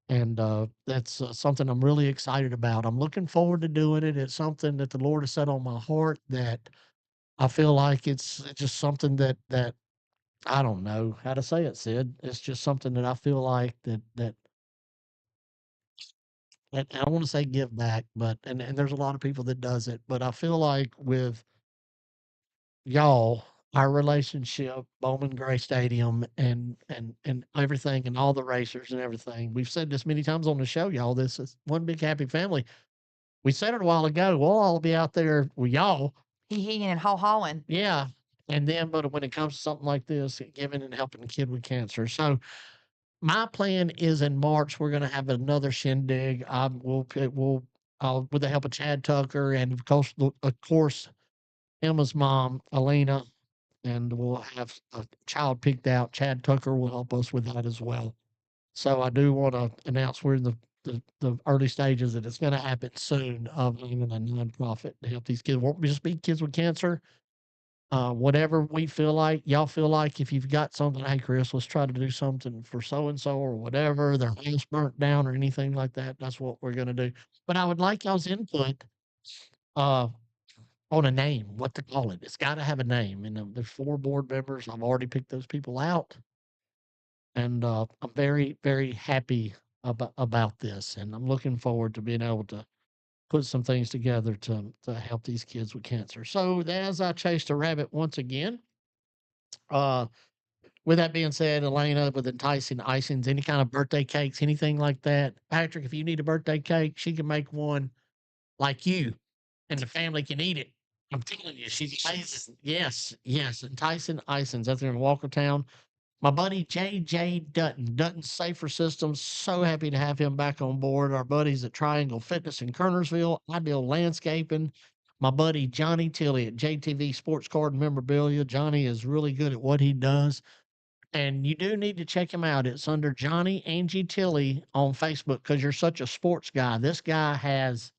and that's something I'm really excited about. I'm looking forward to doing it. It's something that the Lord has set on my heart that I feel like it's just something that I don't know how to say it, Sid. It's just something that I feel like that I don't want to say give back, but and there's a lot of people that does it, but I feel like with y'all, our relationship, Bowman Gray Stadium, and everything, and all the racers and everything. We've said this many times on the show, y'all. This is one big happy family. We said it a while ago. We'll all be out there with y'all. Hee and haw-hawing. Yeah. And then, but when it comes to something like this, giving and helping a kid with cancer. So my plan is in March, we're going to have another shindig. With the help of Chad Tucker and of course, Emma's mom, Elena, and we'll have a child picked out. Chad Tucker will help us with that as well. So I do want to announce we're in the early stages that it's going to happen soon of having a nonprofit to help these kids. It won't just be kids with cancer. Whatever we feel like, y'all feel like if you've got something, hey Chris, let's try to do something for so and so or whatever, their house burnt down or anything like that. That's what we're gonna do. But I would like y'all's input uh on a name, what to call it. It's gotta have a name. And there's 4 board members. I've already picked those people out. And I'm very, very happy about this. And I'm looking forward to being able to put some things together to help these kids with cancer. So as I chased a rabbit once again, uh, with that being said, Elena, with enticing icings, any kind of birthday cakes, anything like that. Patrick, if you need a birthday cake, she can make one like you, and the family can eat it. I'm telling you, she's amazing. Yes, yes, enticing icings. That's in Walkertown. My buddy JJ Dutton, Dutton Safer Systems, so happy to have him back on board. Our buddies at Triangle Fitness in Kernersville, Ideal Landscaping, my buddy Johnny Tilley at JTV Sports Card and Memorabilia. Johnny is really good at what he does, and you do need to check him out. It's under Johnny Angie Tilley on Facebook because you're such a sports guy. This guy has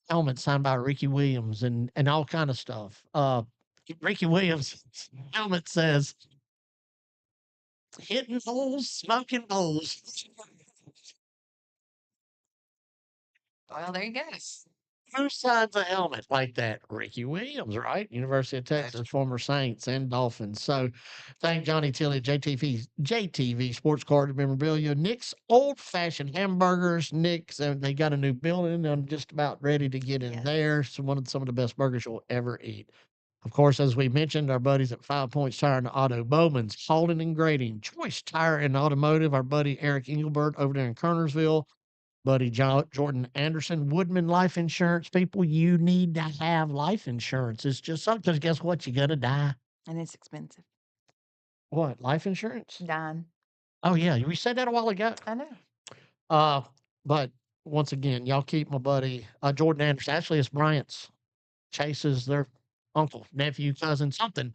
helmets signed by Ricky Williams and all kind of stuff. Ricky Williams' helmet says, "Hitting holes, smoking bowls." Well, there you go. Who signs a helmet like that? Ricky Williams, right? University of Texas, former Saints and Dolphins. So thank Johnny Tilley, JTV Sports Card and Memorabilia. Nick's Old Fashioned Hamburgers. Nick's, they got a new building. I'm just about ready to get in Yes. there. So some of the best burgers you'll ever eat. Of course, as we mentioned, our buddies at 5 Points Tire and Auto, Bowman's, Hauling and Grading, Choice Tire and Automotive, our buddy Eric Engelbert over there in Kernersville, buddy Jordan Anderson, Woodman Life Insurance. People, you need to have life insurance. It's just something, because guess what? You're going to die. And it's expensive. What? Life insurance? Dying. Oh, yeah. We said that a while ago. I know. But once again, y'all keep my buddy Jordan Anderson. Actually, it's Bryant's. Chase is their uncle, nephew, cousin, something.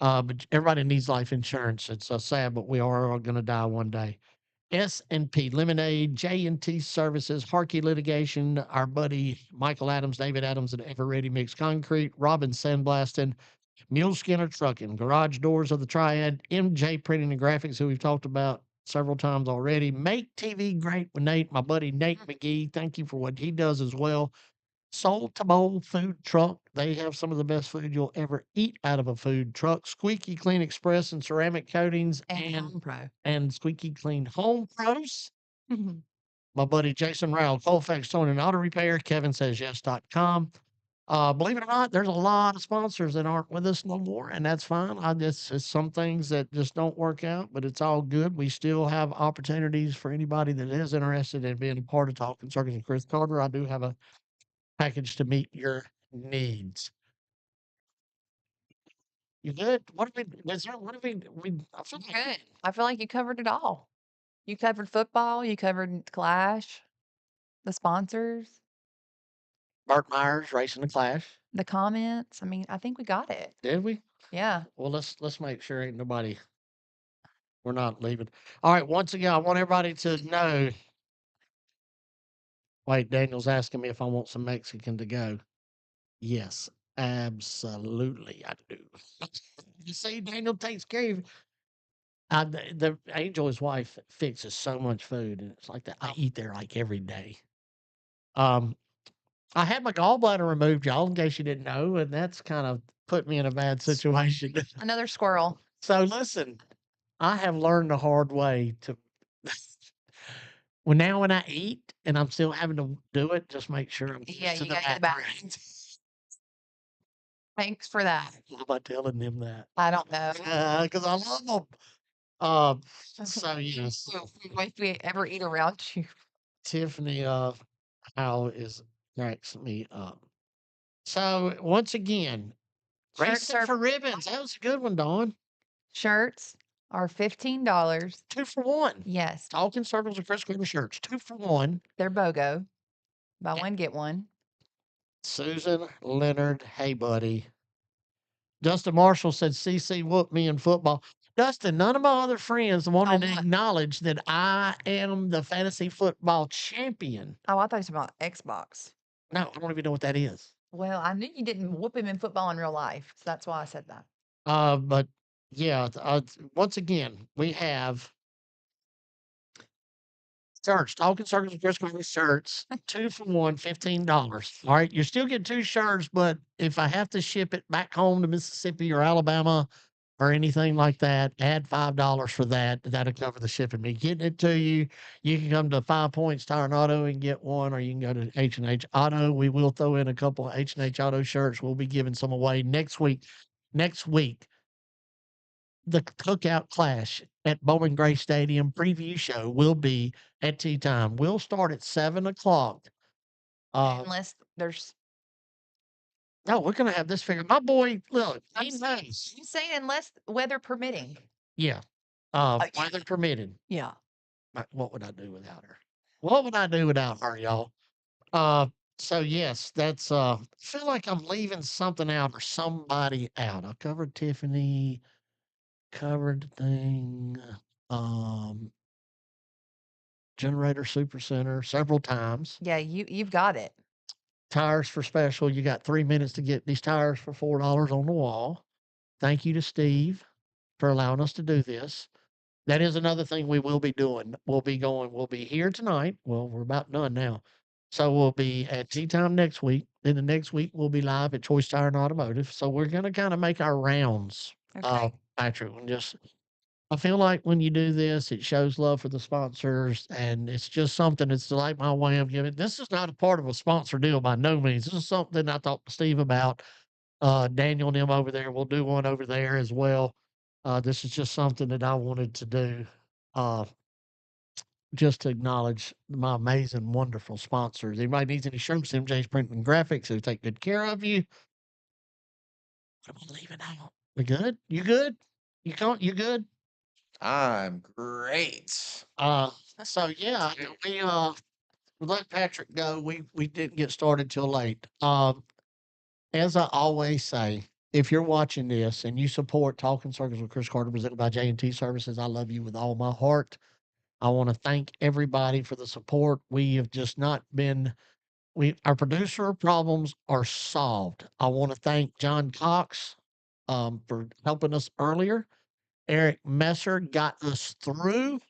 But everybody needs life insurance. It's sad, but we are all going to die one day. S&P Lemonade, J&T Services, Harkey Litigation, our buddy Michael Adams, David Adams at Ever Ready Mix Concrete, Robin Sandblasting, Mule Skinner Trucking, Garage Doors of the Triad, MJ Printing and Graphics, who we've talked about several times already. Make TV Great with Nate, my buddy Nate McGee. Thank you for what he does as well. Soul to Bowl Food Truck. They have some of the best food you'll ever eat out of a food truck. Squeaky Clean Express and ceramic coatings And Home Pro. and Squeaky Clean Home Pros. My buddy Jason Rowell, Colfax Towing and Auto Repair, KevinSaysYes.com. Believe it or not, there's a lot of sponsors that aren't with us no more, and that's fine. It's some things that just don't work out, but it's all good. We still have opportunities for anybody that is interested in being a part of Talking Circus and Chris Carter. I do have a package to meet your needs. You good? What have I feel like Good. I feel like you covered it all. You covered football. You covered Clash, the sponsors, Burt Myers racing the Clash. the comments. I mean, I think we got it. Did we? Yeah. Well, let's make sure ain't nobody. We're not leaving. All right. Once again, I want everybody to know. Wait, Daniel's asking me if I want some Mexican to go. Yes, absolutely, I do. You see, Daniel takes care of. The Angel, his wife, fixes so much food, and it's like that. I eat there like every day. I had my gallbladder removed, y'all, in case you didn't know, and that's kind of put me in a bad situation. Another squirrel. So listen, I have learned the hard way to. Well, now when I eat and I'm still having to do it, just make sure I'm Yeah, to you the gotta get the bathroom. Thanks for that. Why am I telling them that? I don't know. Because I love them. So yes, If we ever eat around you. Tiffany Howell cracks me up. So once again, Shirts racing are for ribbons. That was a good one, Dawn. shirts are $15. 2 for 1. Yes, Talking Circles and Chris Carter shirts. 2 for 1. they're BOGO. Buy one, get one. Susan Leonard, hey buddy. Dustin Marshall said CC whooped me in football. Dustin, none of my other friends wanted to what? acknowledge that I am the fantasy football champion. Oh, I thought you were talking about Xbox. No, I don't even know what that is. Well, I knew you didn't whoop him in football in real life, so that's why I said that. But yeah, once again, we have shirts, Talking Circles and Chris Carter shirts, 2 for 1, $15. All right, you're still getting 2 shirts, but if I have to ship it back home to Mississippi or Alabama or anything like that, add $5 for that. That'll cover the shipping. Me getting it to you. You can come to 5 Points Tire and Auto and get one, or you can go to H&H Auto. We will throw in a couple of H&H Auto shirts. We'll be giving some away next week. Next week, the Cookout Clash at Bowling Gray Stadium preview show will be at tea time. We'll start at 7 o'clock. Unless there's, No, we're gonna have this figured. My boy, look, I'm he s- knows. I'm saying unless weather permitting. Yeah. yeah. Weather permitting. Yeah. What would I do without her? What would I do without her, y'all? So yes, that's feel like I'm leaving something out or somebody out. I covered Tiffany, covered the thing, um, Generator Super Center several times. Yeah, you've got it. Tires for special. You got 3 minutes to get these tires for $4 on the wall. Thank you to Steve for allowing us to do this. That is another thing we will be doing. We'll be here tonight. Well, we're about done now. So we'll be at tea time next week. Then the next week we'll be live at Choice Tire and Automotive. So we're gonna kind of make our rounds, Okay. Patrick, and just I feel like when you do this, it shows love for the sponsors, and it's just something. It's like my way of giving. This is not a part of a sponsor deal by no means. This is something I talked to Steve about. Daniel and them over there. We'll do one over there as well. This is just something that I wanted to do. Uh, just to acknowledge my amazing, wonderful sponsors. Anybody needs any shirts, MJ's Printing and Graphics, who take good care of you. What am I leaving out? We good? You good? You good? I'm great. So yeah, we let Patrick go. We didn't get started till late. As I always say, if you're watching this and you support Talking Circles with Chris Carter presented by J&T Services, I love you with all my heart. I want to thank everybody for the support. We have just not been our producer problems are solved. I want to thank John Cox for helping us earlier. Eric Messer got us through.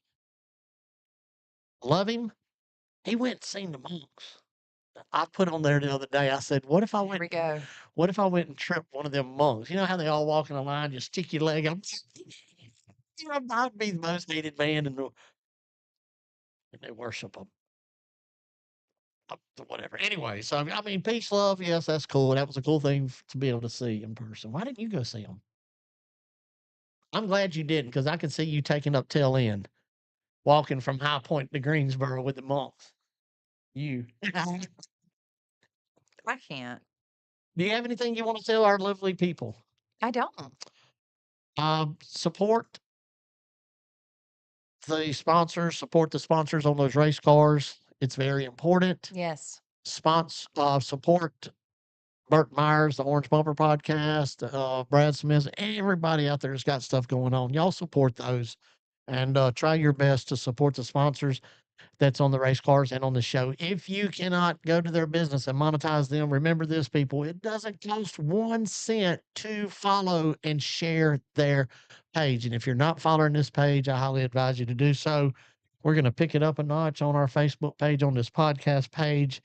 Love him. He went and seen the monks. I put on there the other day. I said, Here we go. what if I went and tripped one of them monks? You know how they all walk in a line, just stick your leg up. I'd be the most hated man in the and they worship them. Whatever. Anyway, so I mean, peace, love. Yes, that's cool. That was a cool thing to be able to see in person. Why didn't you go see them? I'm glad you didn't because I could see you taking up tail end, walking from High Point to Greensboro with the monks. You. I can't. Do you have anything you want to tell our lovely people? I don't. Support the sponsors, support the sponsors on those race cars. It's very important. Yes. Support Burt Myers, the Orange Bumper Podcast, Brad Smith, everybody out there has got stuff going on. Y'all support those and try your best to support the sponsors that's on the race cars and on the show. If you cannot go to their business and monetize them, remember this, people, it doesn't cost 1 cent to follow and share their page. And if you're not following this page, I highly advise you to do so. We're going to pick it up a notch on our Facebook page, on this podcast page.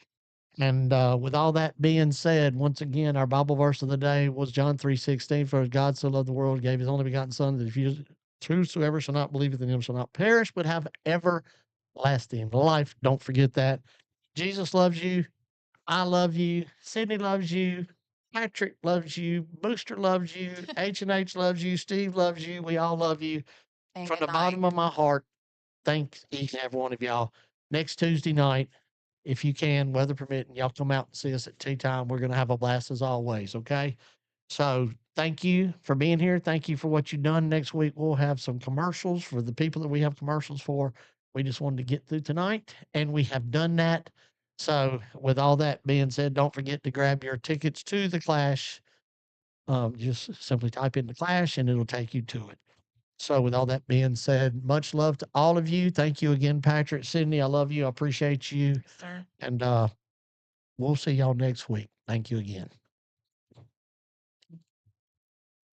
And with all that being said, once again, our Bible verse of the day was John 3:16. For as God so loved the world, gave his only begotten Son, that if you whosoever shall not believe in him shall not perish, but have everlasting life. Don't forget that. Jesus loves you. I love you. Sydney loves you. Patrick loves you. Booster loves you. H&H loves you. Steve loves you. We all love you. And From good the night. bottom of my heart, thank each and every one of y'all. Next Tuesday night, if you can, weather permitting, y'all come out and see us at tea time. We're going to have a blast as always. Okay. So thank you for being here. Thank you for what you've done. Next week, we'll have some commercials for the people that we have commercials for. We just wanted to get through tonight, and we have done that. So, with all that being said, don't forget to grab your tickets to the Clash. Just simply type in the Clash, and it'll take you to it. So, with all that being said, much love to all of you. Thank you again, Patrick, Sydney. I love you. I appreciate you. Sir. And we'll see y'all next week. Thank you again.